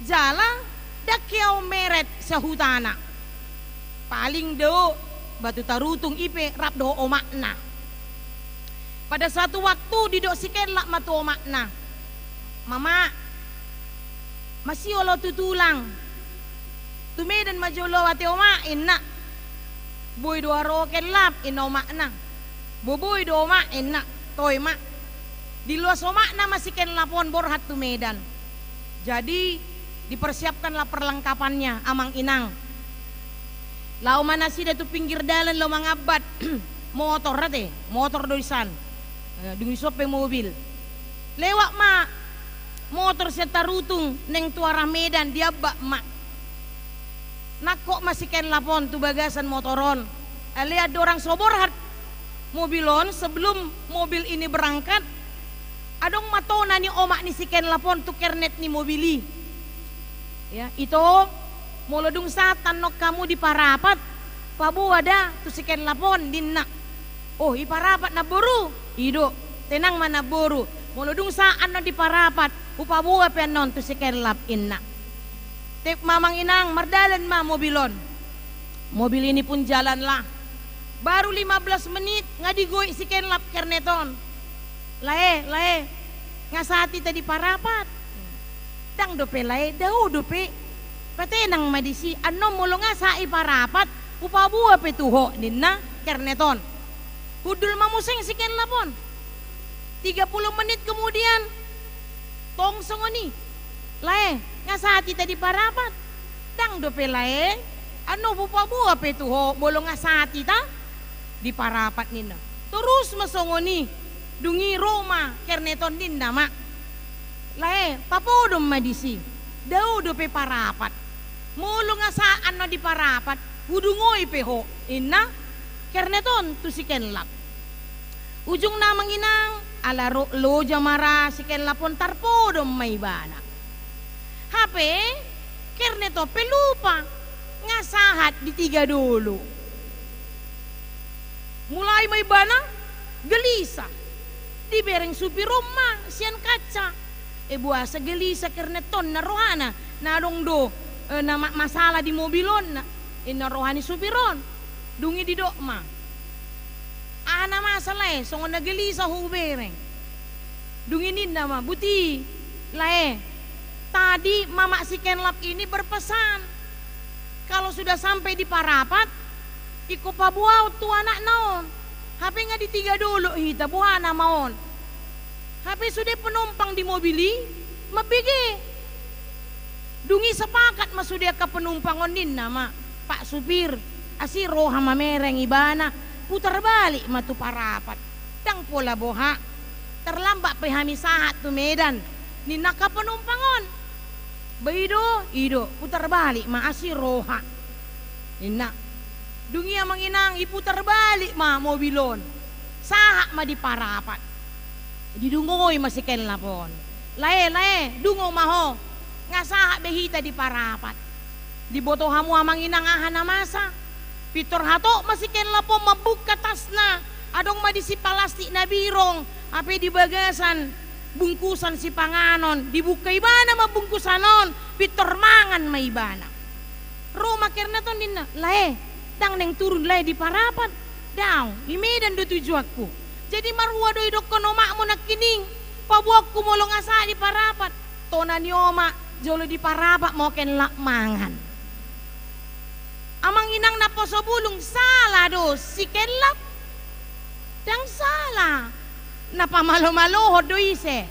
Jala dakiau meret sa hutana. Paling do batu tarutung ipe rap do omakna. Pada satu waktu di do si kenlap matu omakna. Mama, masih olo tutulang. Tumedan majolo ate omain na. Boy do haro kenlap ino makna. Boboy do omain na. Toy mak. Di luas omakna masih kenlapon borhat tumedan. Jadi dipersiapkanlah perlengkapannya amang inang. Lau mana sida tu pinggir dalan lo mangabat motor rate, motor doisan. Dungi sope mobil. Lewat mak motor setarutung neng tuarah Medan dia bak mak. Nak kok masih kenlapon tu bagasan motoron. Lihat dorang soborhat mobilon sebelum mobil ini berangkat. Adong matona ni omak ni si kenlapon tu kernet ni mobili. Ya, itu molodung satan nok kamu di parapat. Pabu ada tu si kenlapon dinna. Oh, i parapat na boru. Ido, tenang mana boru. Molodung saan no di parapat. Upabuha penon tu si kenlap inna. Tep mamang inang mardalan ma mobilon. Mobil ini pun jalanlah. Baru 15 menit ngadigoy si kenlap kerneton. Lae ngasati tadi parapat. Dang dope lae dau dope. Patenang madisi ano mulo nga sa iparapat upabuha petuho ninna kerneton. Hudul mamuseng si kenlapon. 30 menit kemudian tong songoni. Lae ngasati tadi parapat. Dang dope lae ano upabuha petuho mulo ngasati ta di parapat ninna. Terus masongoni dungi Roma kerneton din nama. Lae papodom madisi. Dau dope parapat. Mulo nga saan no di parapat. Hudungoy peho. Inna kerneton tu si kenlap. Ujung namang inang ala lo jamara si kenlapon tarpodom may bana. Hape kerneto pelupa ngasahat di 3 dulu. Mulai may bana gelisa. Di bereng supir rumah sian kaca. Buasa gelisa kerneton na rohana na dong do na masalah di mobilon na rohani supiron dungi di dokma ana masalah songon na gelisa hu bereng dungi ninda ma buti lae tadi mama si kenlap ini berpesan kalau sudah sampai di parapat iko pabuaw tu anak naon HP nga di 3 dulu hita buhana maon. HP sudah penumpang di mobili mabigi. Dungi sepakat masudia ka penumpangon din nama Pak Supir. Asi roha mamereng ibana. Putar balik matu parapat. Dang pola boha. Terlambat pehami sahat tu Medan. Nina ka penumpangon. Ido putar balik ma asi roha. Nina. Dungi amang inang iputar balik ma mobilon. Sahak ma di parapat. Didungoy masiken lapon. Lae, dungo maho. Ngasaha behita di parapat. Diboto hamu amang inang ahan masa. Pitor hato masiken lapon mabuka tasna. Adong madisi palastik na birong. Ape di bagasan bungkusan si panganon. Dibuka ibana mabungkusanon. Pitor mangan ma ibana. Roma karena ton dinna. Lae, dang neng turun lae di parapat. Daw, di Medan do tujuanku. Jadi marua do idok kono mak mo nakining. Pabuak ku molong asa di parapat. Tona ni oma jolo di parapat mau ken lak mangan. Amang inang na poso bulung salah do si ken lak. Dang salah. Napa malo-malo do ise.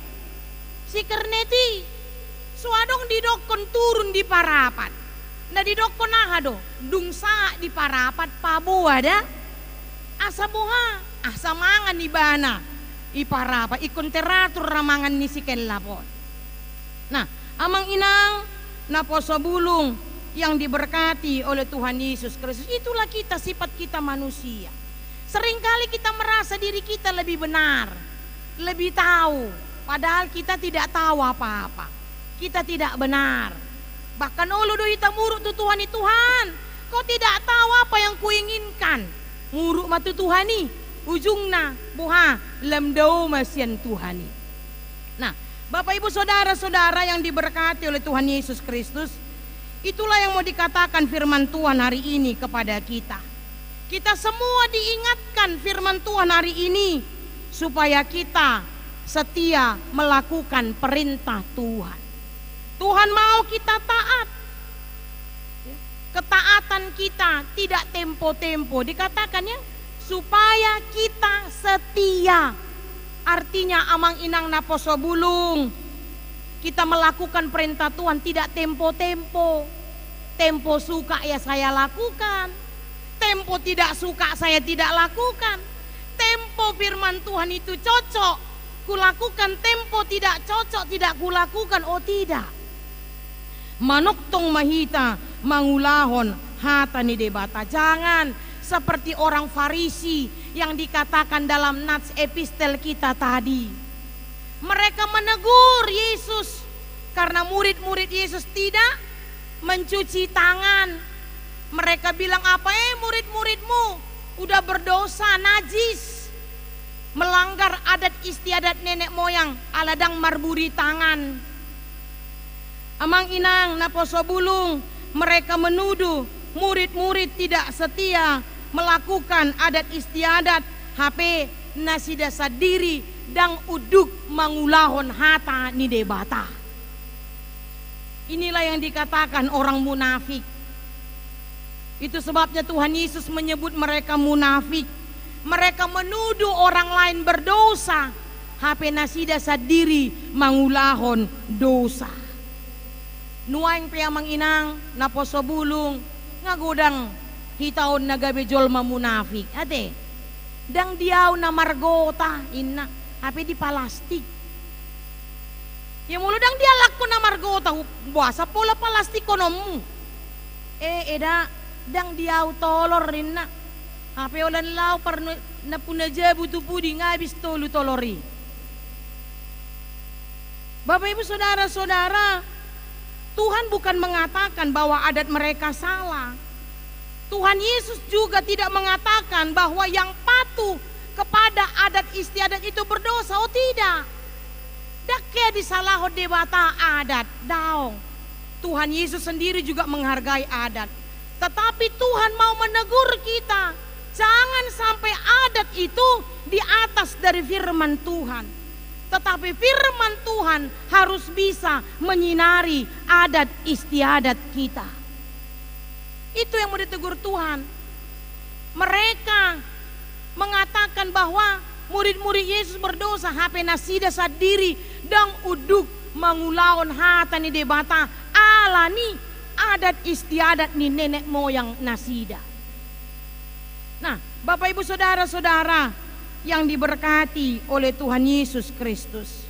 Si kerneti suadong didokon turun di parapat. Na didokon nah do dung sa di parapat pabu ada. Asa buha, asa mangan ibana. Iparapa, ikonteratur ramangan ni si Kenlapon. Nah, amang inang naposo bulung yang diberkati oleh Tuhan Yesus Kristus. Itulah kita, sifat kita manusia. Seringkali kita merasa diri kita lebih benar, lebih tahu. Padahal kita tidak tahu apa-apa. Kita tidak benar. Bahkan ulu do ita muruk tu Tuhan, kau tidak tahu apa yang kuinginkan. Muruk matu Tuhani, ujungna buha lemdau masian Tuhani. Nah, Bapak Ibu saudara-saudara yang diberkati oleh Tuhan Yesus Kristus, itulah yang mau dikatakan firman Tuhan hari ini kepada kita. Kita semua diingatkan firman Tuhan hari ini supaya kita setia melakukan perintah Tuhan. Tuhan mau kita taat. Ketaatan kita tidak tempo-tempo, dikatakan ya, supaya kita setia. Artinya amang inang naposo bulung, kita melakukan perintah Tuhan tidak tempo-tempo. Tempo suka ya saya lakukan, tempo tidak suka saya tidak lakukan. Tempo firman Tuhan itu cocok kulakukan, tempo tidak cocok tidak kulakukan. Oh tidak. Manuktong mahita mangulahon hata ni debata. Jangan seperti orang Farisi yang dikatakan dalam nats epistel kita tadi. Mereka menegur Yesus karena murid-murid Yesus tidak mencuci tangan. Mereka bilang apa murid-muridmu udah berdosa, najis, melanggar adat istiadat nenek moyang, aladang marburi tangan. Amang inang naposo bulung, mereka menuduh murid-murid tidak setia melakukan adat istiadat HP nasi dasar diri dan uduk mangulahon hata ni debata. Inilah yang dikatakan orang munafik. Itu sebabnya Tuhan Yesus menyebut mereka munafik. Mereka menuduh orang lain berdosa, HP nasi dasar diri mangulahon dosa. Nuaing piamang inang naposo bulung ngagudang hitaon nagabe jolma munafik ate dang diaw na margota inna ape di palastik ya mulu dang dialak ko na margota buasa pola palastik konomu eda dang diaw tolor inna ape olan law par na punaja butu pudi ngabis tolu tolori. Bapak Ibu saudara-saudara, Tuhan bukan mengatakan bahwa adat mereka salah. Tuhan Yesus juga tidak mengatakan bahwa yang patuh kepada adat istiadat itu berdosa. Oh tidak. Dakia disalaho debata adat daong. Tuhan Yesus sendiri juga menghargai adat. Tetapi Tuhan mau menegur kita. Jangan sampai adat itu di atas dari firman Tuhan. Tetapi firman Tuhan harus bisa menyinari adat istiadat kita. Itu yang mau ditegur Tuhan. Mereka mengatakan bahwa murid-murid Yesus berdosa, HP nasida sadiri dan uduk mangulaon hata ni debata ala ni adat istiadat ni nenek moyang nasida. Nah, Bapak Ibu saudara-saudara yang diberkati oleh Tuhan Yesus Kristus,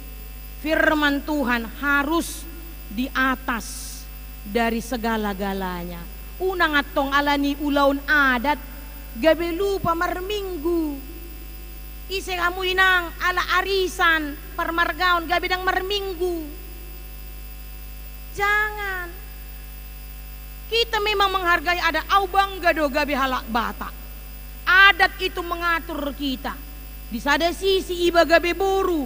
firman Tuhan harus di atas dari segala-galanya. Unang atong alani ulaun adat gabi lupa marminggu. Ise kamu inang ala arisan parmargaon gabi dang marminggu. Jangan. Kita memang menghargai adat au bangga do gabi halak bata. Adat itu mengatur kita. Di sada sisi iba gabe boru,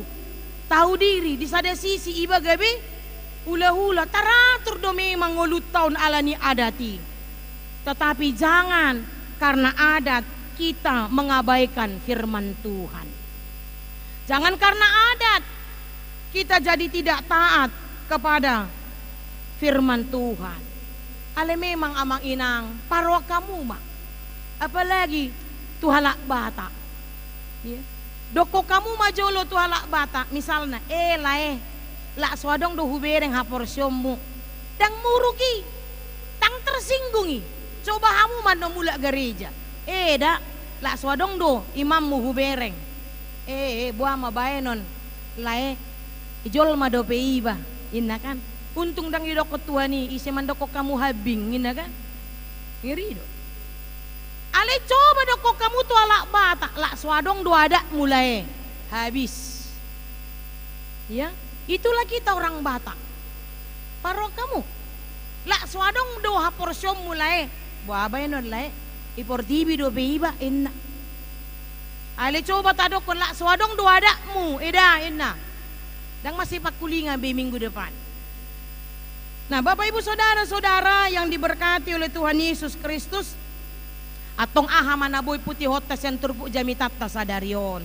tahu diri. Di sada sisi iba gabe hula-hula, taratur do memang ngulut tahun alani adati. Tetapi jangan karena adat kita mengabaikan firman Tuhan. Jangan karena adat kita jadi tidak taat kepada firman Tuhan. Ale memang amang inang parwa kamu mak. Apalagi tuhalak bata. Ya. Doko kamu majolo tuhalak bata misalnya la swadong do hubereng haporsyomu dang muruki tang tersinggungi coba kamu mano mula gereja da la swadong do imammu hubereng buah ma baenon ijol ma do peiba inna kan untung dang idoko tuani ise mandoko kamu habing inna kan ngiri do ale coba doko kamu tu alak bata la swadong do ada mulai habis ya. Itulah kita orang Batak. Paro kamu. La swadong do haporsyom mulai. Buabay non lai. Iportibi do beiba inna. Ale coba tado kon la swadong do ada mu eda inna. Dang masih pakulingan be minggu depan. Nah, Bapak Ibu saudara-saudara yang diberkati oleh Tuhan Yesus Kristus, atong aha manaboy putih hotas yang turpu jami tata sadarion.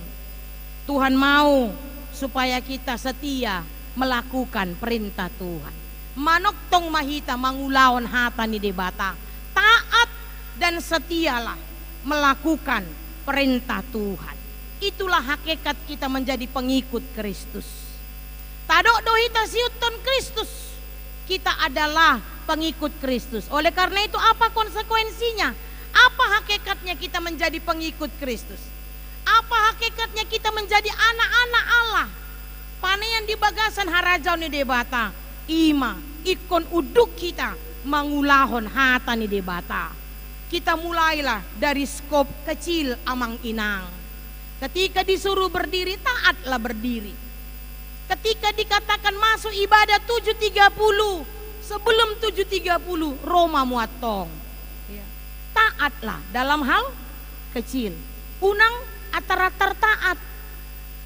Tuhan mau supaya kita setia melakukan perintah Tuhan. Manok tong mahita mangulawan hata ni debata. Taat dan setialah melakukan perintah Tuhan. Itulah hakikat kita menjadi pengikut Kristus. Tadok dohita siuton Kristus. Kita adalah pengikut Kristus. Oleh karena itu apa konsekuensinya? Apa hakikatnya kita menjadi pengikut Kristus? Apa hakikatnya kita menjadi anak-anak Allah? Panean di bagasan harajau ni debata. Ima ikon uduk kita mangulahon hata ni debata. Kita mulailah dari skop kecil amang inang. Ketika disuruh berdiri, taatlah berdiri. Ketika dikatakan masuk ibadah 7.30, sebelum 7.30 Roma muatong. Taatlah dalam hal kecil. Unang atara tertaat.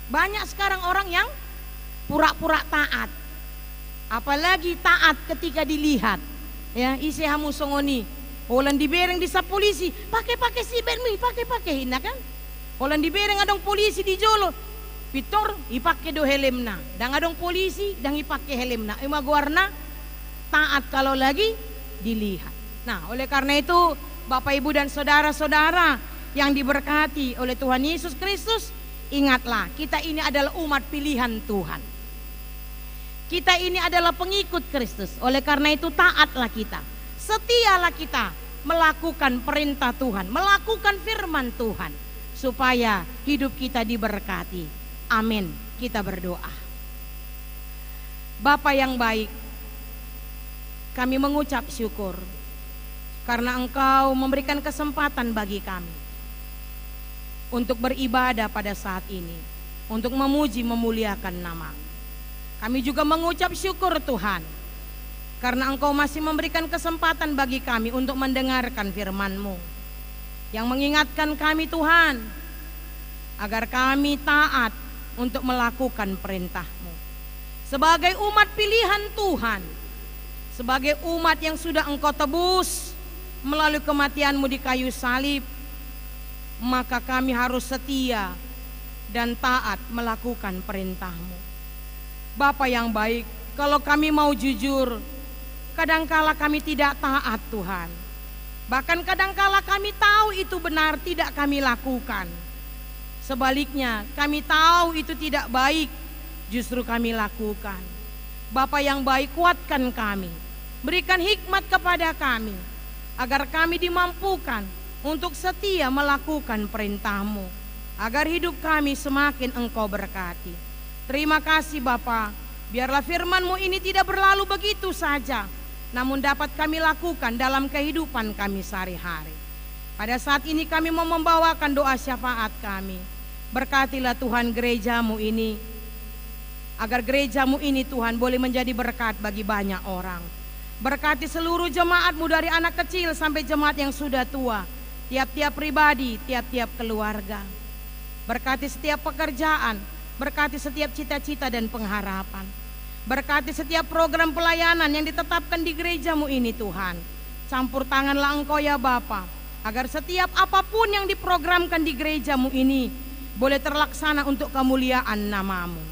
Banyak sekarang orang yang pura-pura taat. Apalagi taat ketika dilihat. Ya, isi hamu songoni. Olan dibereng di sa polisi, pakai si bermi, pakai hina kan? Olan dibereng adong polisi di jolo. Pitor ipake do helemna. Dang adong polisi dang ipake helemna. Guarna taat kalau lagi dilihat. Nah, oleh karena itu Bapak Ibu dan saudara-saudara yang diberkati oleh Tuhan Yesus Kristus, ingatlah kita ini adalah umat pilihan Tuhan. Kita ini adalah pengikut Kristus. Oleh karena itu taatlah kita. Setialah kita melakukan perintah Tuhan, melakukan firman Tuhan supaya hidup kita diberkati. Amin. Kita berdoa. Bapa yang baik, kami mengucap syukur karena Engkau memberikan kesempatan bagi kami untuk beribadah pada saat ini, untuk memuji memuliakan nama. Kami juga mengucap syukur Tuhan karena Engkau masih memberikan kesempatan bagi kami untuk mendengarkan firman-Mu yang mengingatkan kami Tuhan agar kami taat untuk melakukan perintah-Mu. Sebagai umat pilihan Tuhan, sebagai umat yang sudah Engkau tebus melalui kematian-Mu di kayu salib, maka kami harus setia dan taat melakukan perintah-Mu. Bapa yang baik, kalau kami mau jujur, kadangkala kami tidak taat Tuhan. Bahkan kadangkala kami tahu itu benar, tidak kami lakukan. Sebaliknya, kami tahu itu tidak baik, justru kami lakukan. Bapa yang baik, kuatkan kami, berikan hikmat kepada kami, agar kami dimampukan untuk setia melakukan perintah-Mu, agar hidup kami semakin Engkau berkati. Terima kasih Bapa, biarlah firman-Mu ini tidak berlalu begitu saja, namun dapat kami lakukan dalam kehidupan kami sehari-hari. Pada saat ini kami mau membawakan doa syafaat kami. Berkatilah Tuhan gereja-Mu ini, agar gereja-Mu ini Tuhan boleh menjadi berkat bagi banyak orang. Berkati seluruh jemaat-Mu dari anak kecil sampai jemaat yang sudah tua, tiap-tiap pribadi, tiap-tiap keluarga. Berkati setiap pekerjaan, berkati setiap cita-cita dan pengharapan. Berkati setiap program pelayanan yang ditetapkan di gereja-Mu ini Tuhan. Campur tanganlah Engkau ya Bapa, agar setiap apapun yang diprogramkan di gereja-Mu ini boleh terlaksana untuk kemuliaan nama-Mu.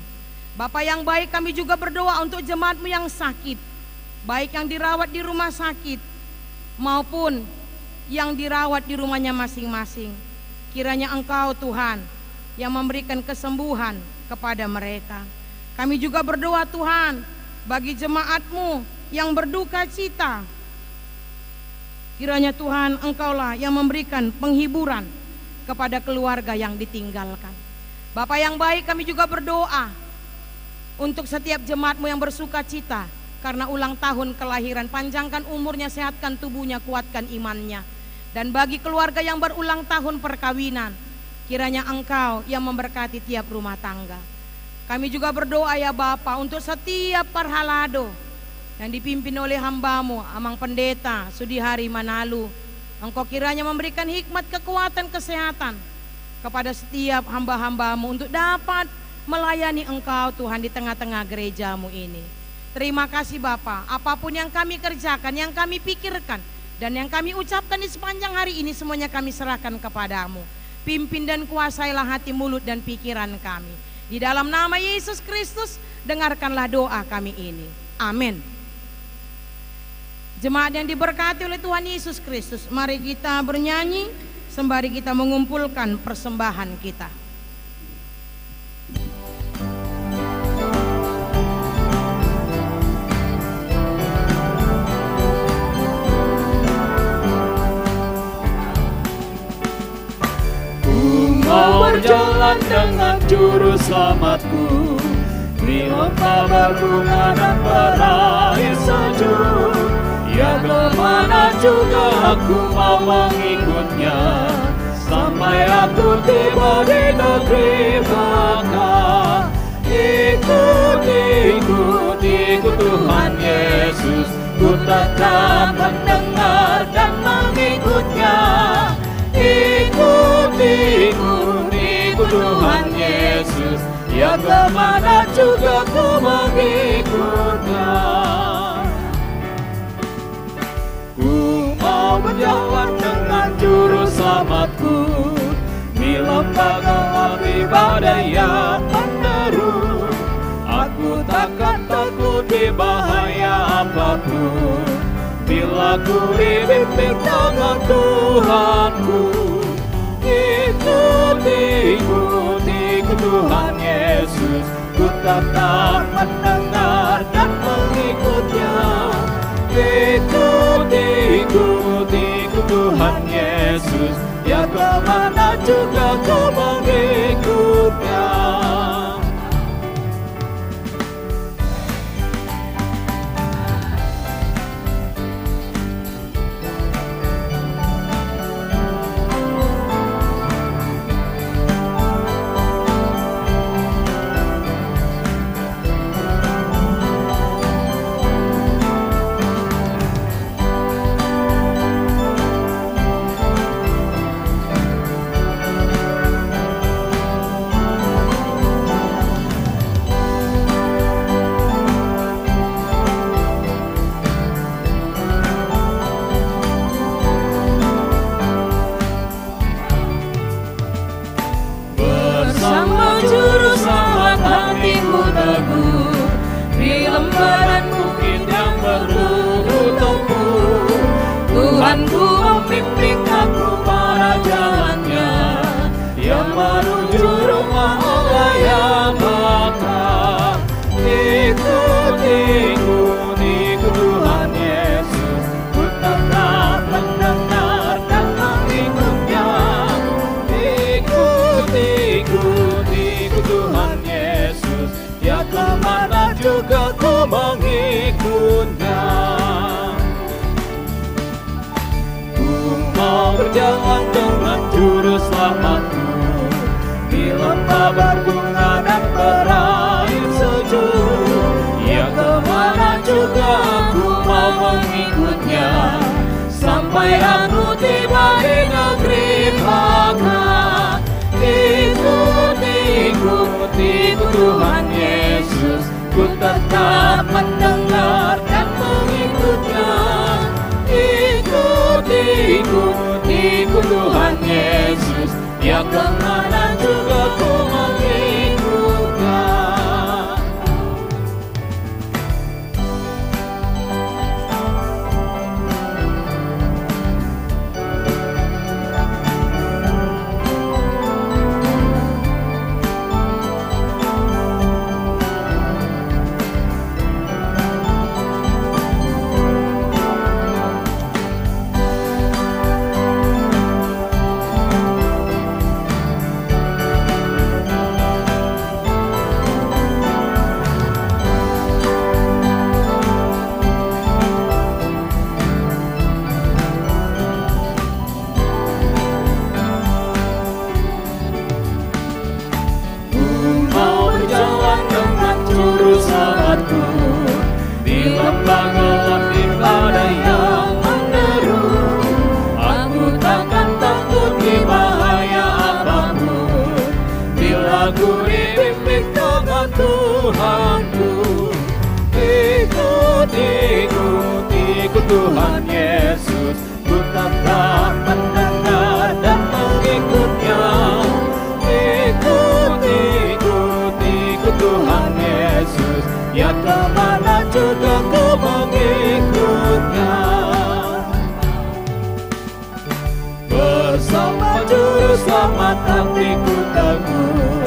Bapa yang baik, kami juga berdoa untuk jemaat-Mu yang sakit, baik yang dirawat di rumah sakit maupun yang dirawat di rumahnya masing-masing. Kiranya Engkau Tuhan yang memberikan kesembuhan kepada mereka. Kami juga berdoa Tuhan bagi jemaat-Mu yang berduka cita. Kiranya Tuhan Engkaulah yang memberikan penghiburan kepada keluarga yang ditinggalkan. Bapa yang baik, kami juga berdoa untuk setiap jemaat-Mu yang bersuka cita karena ulang tahun kelahiran. Panjangkan umurnya, sehatkan tubuhnya, kuatkan imannya. Dan bagi keluarga yang berulang tahun perkawinan, kiranya Engkau yang memberkati tiap rumah tangga. Kami juga berdoa ya Bapa untuk setiap parhalado yang dipimpin oleh hamba-Mu Amang Pendeta Sudihari Manalu. Engkau kiranya memberikan hikmat, kekuatan, kesehatan kepada setiap hamba-hamba-Mu untuk dapat melayani Engkau Tuhan di tengah-tengah gereja-Mu ini. Terima kasih Bapa, apapun yang kami kerjakan, yang kami pikirkan, dan yang kami ucapkan di sepanjang hari ini, semuanya kami serahkan kepadamu. Pimpin dan kuasailah hati, mulut, dan pikiran kami. Di dalam nama Yesus Kristus, dengarkanlah doa kami ini. Amin. Jemaat yang diberkati oleh Tuhan Yesus Kristus, mari kita bernyanyi sembari kita mengumpulkan persembahan kita. Mau berjalan dengan juru selamatku, di lontar berbunga dan berair sejuk. Ya kemana juga aku mau mengikutnya, sampai aku tiba di negeri Baka. Ikut, ikut, ikut Tuhan Yesus, ku tetap mendengar dan mengikutnya. Ikut, ikut, ikut Tuhan Yesus, ya kemana juga ku mengikutnya. Ku mau berjalan dengan juru selamatku, di lembaga api badai yang menderu. Aku takkan takut di bahaya apapun, bila ku dipimpin tangan Tuhanku. Ikut, ikut, ikut Tuhan Yesus, ku tetap mendengar dan mengikutnya. Ikut, ikut, ikut Tuhan Yesus, ya kemana juga ku mengikutnya. ikut Tuhan Yesus, ku tetap mendengar dan mengikutnya. Ikut Tuhan Yesus, ya kemana juga ku mengikutnya. Ku mau berjalan dengan juru selamatku di lembah berbunga dan berair sejuk. Ya kemana juga aku mau mengikutnya, sampai aku tiba di negeri Baka. Ikut Tuhan Yesus, ku tetap mendengar dan mengikutnya. Ikut Tuhan Yesus, ya kemana juga ku mengikutnya. Di lembah gelap di badai yang menderu, aku takkan takut di bahaya apapun, bila ku dipimpin tangan Tuhanku. Ikut Tuhan Yesus, ku tetap mendengar dan mengikutnya. Ikut Tuhan Yesus, ya kemana juga ku mengikutnya. Bersama juru selamat hatiku teguh,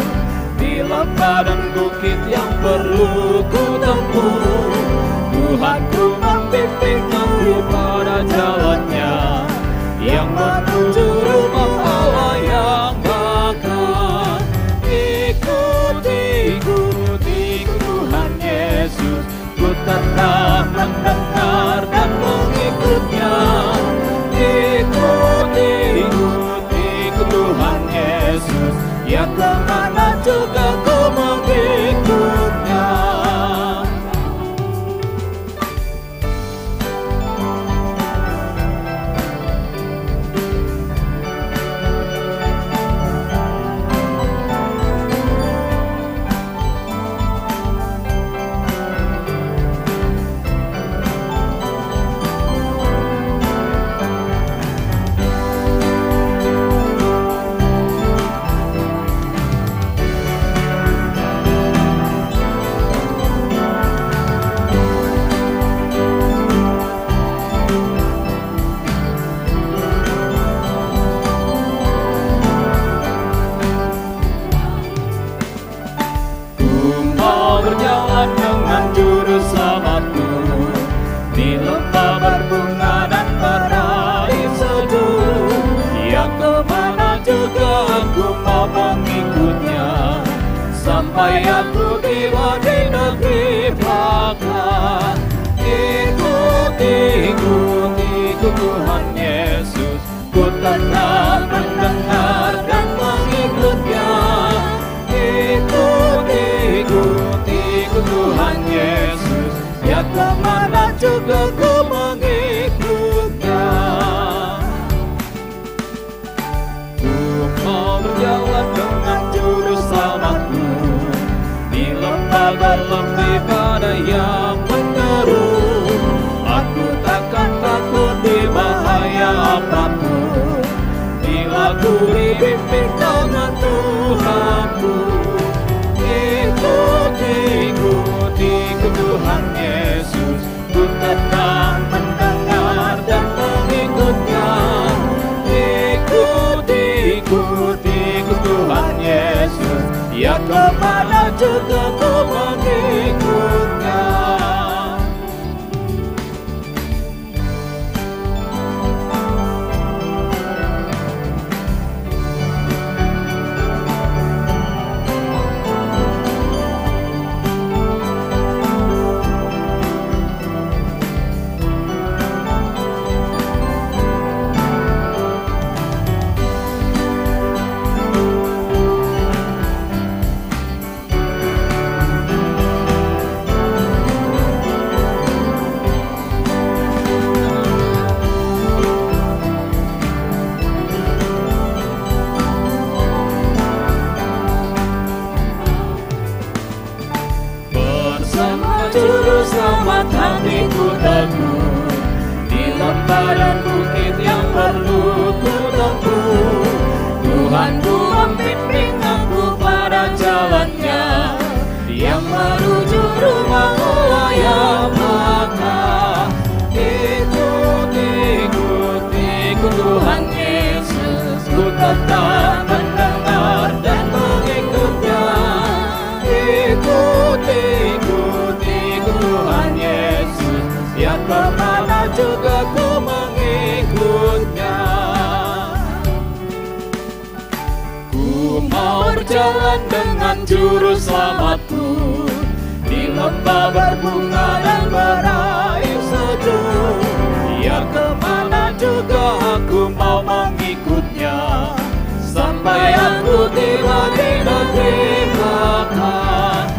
di lembah dan bukit yang perlu ku tempuh. Tuhanku membimbingku pada jalannya, yang menuju rumah Allah yang bakal. Ikut Tuhan Yesus, ku tetap mendengar dan mengikutnya. Ikut Tuhan Yesus, ya kemana juga ku mengikutnya. Berjalan dengan juru selamatku, di lembah berbunga dan berair sejuk. Yang kemana juga aku mau mengikutnya, sampai aku tiba di negeri Baka. Ikut Tuhan Yesus, ku tetap mendengar dan mengikutnya. Ikut Tuhan Yesus, ya kemana juga ku mengikutnya. Ku mau berjalan dengan juru selamatku, di lembah gelap di badai yang menderu. Aku takkan takut di bahaya apapun, bila ku dipimpin tangan Tuhanku. Ikut Tuhan Yesus, ku tetap mendengar dan mengikutnya. Ikut Tuhan Yesus, ya kemana juga ku mengikutnya. tangga dan bukit yang perlu ku tempuh. Tuhanku membimbing aku pada jalannya, yang menuju rumah Allah yang Maha. Ikut Tuhan Yesus, ku tetap mendengar dan mengikutnya. Ikut Tuhan Yesus, yang kemana juga ku mengikutnya. Ku mau berjalan dengan juru selamatku, di lembah berbunga dan berair sejuk. Ya kemana juga aku mau mengikutnya, sampai aku tiba di negeri makan.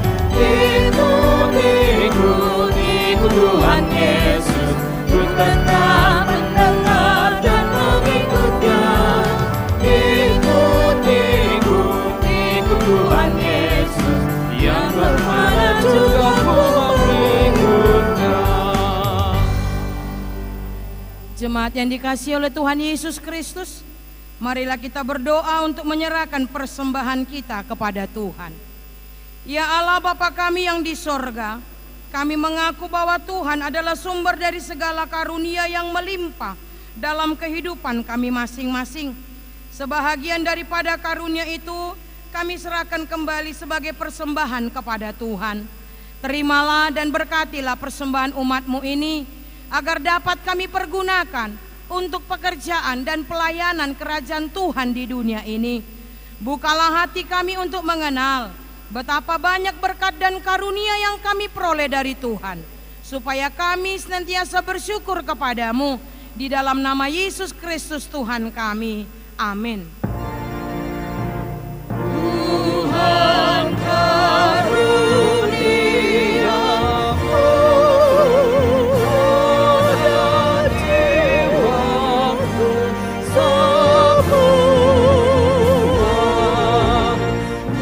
Ikut Tuhan Yesus, ku tetap mendengar dan mengikutnya. Ikut Tuhan Yesus, yang kemana juga ku mengikutnya. Jemaat yang dikasihi oleh Tuhan Yesus Kristus, marilah kita berdoa untuk menyerahkan persembahan kita kepada Tuhan. Ya Allah Bapa kami yang di sorga, kami mengaku bahwa Tuhan adalah sumber dari segala karunia yang melimpah dalam kehidupan kami masing-masing. Sebahagian daripada karunia itu kami serahkan kembali sebagai persembahan kepada Tuhan. Terimalah dan berkatilah persembahan umat-Mu ini, agar dapat kami pergunakan untuk pekerjaan dan pelayanan kerajaan Tuhan di dunia ini. Bukalah hati kami untuk mengenal betapa banyak berkat dan karunia yang kami peroleh dari Tuhan, supaya kami senantiasa bersyukur kepadamu. Di dalam nama Yesus Kristus Tuhan kami. Amin. Tuhan karuniamu pada jiwaku semua,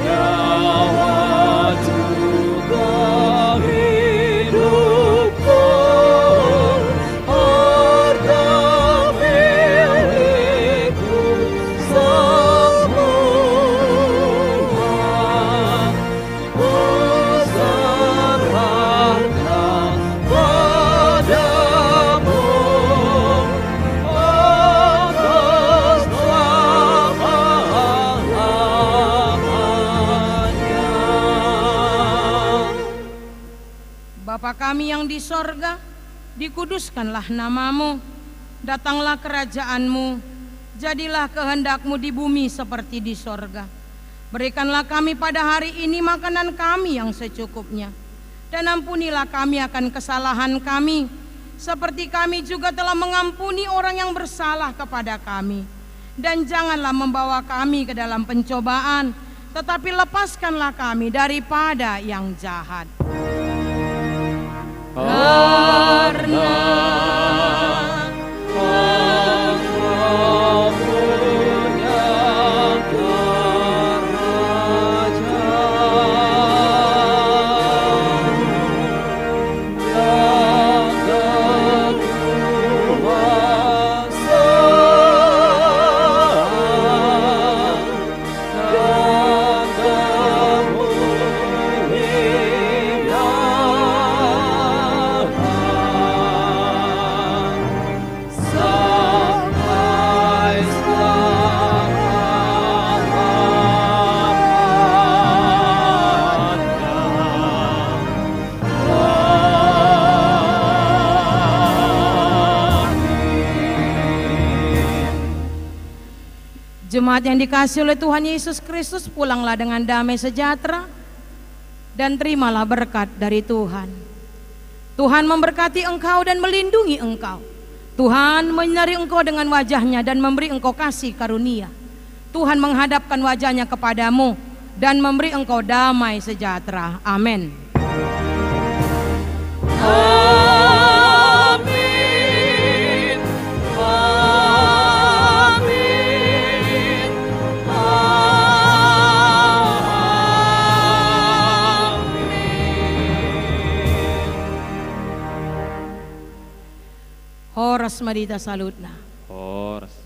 nyawa juga hidupku, harta milikku semua. Bapa kami yang di sorga, dikuduskanlah namamu, datanglah kerajaanmu, jadilah kehendakmu di bumi seperti di sorga. Berikanlah kami pada hari ini makanan kami yang secukupnya, dan ampunilah kami akan kesalahan kami, seperti kami juga telah mengampuni orang yang bersalah kepada kami. Dan janganlah membawa kami ke dalam pencobaan, tetapi lepaskanlah kami daripada yang jahat. Karena Engkau punya kerajaan dan kekuasaan dan kemuliaan sampai Jemaat yang dikasihi oleh Tuhan Yesus Kristus, pulanglah dengan damai sejahtera dan terimalah berkat dari Tuhan. Tuhan memberkati engkau dan melindungi engkau. Tuhan menyinari engkau dengan wajahnya dan memberi engkau kasih karunia. Tuhan menghadapkan wajahnya kepadamu dan memberi engkau damai sejahtera. Amin. Amin. Amin. Amin. Horas Marita Salutna. Horas.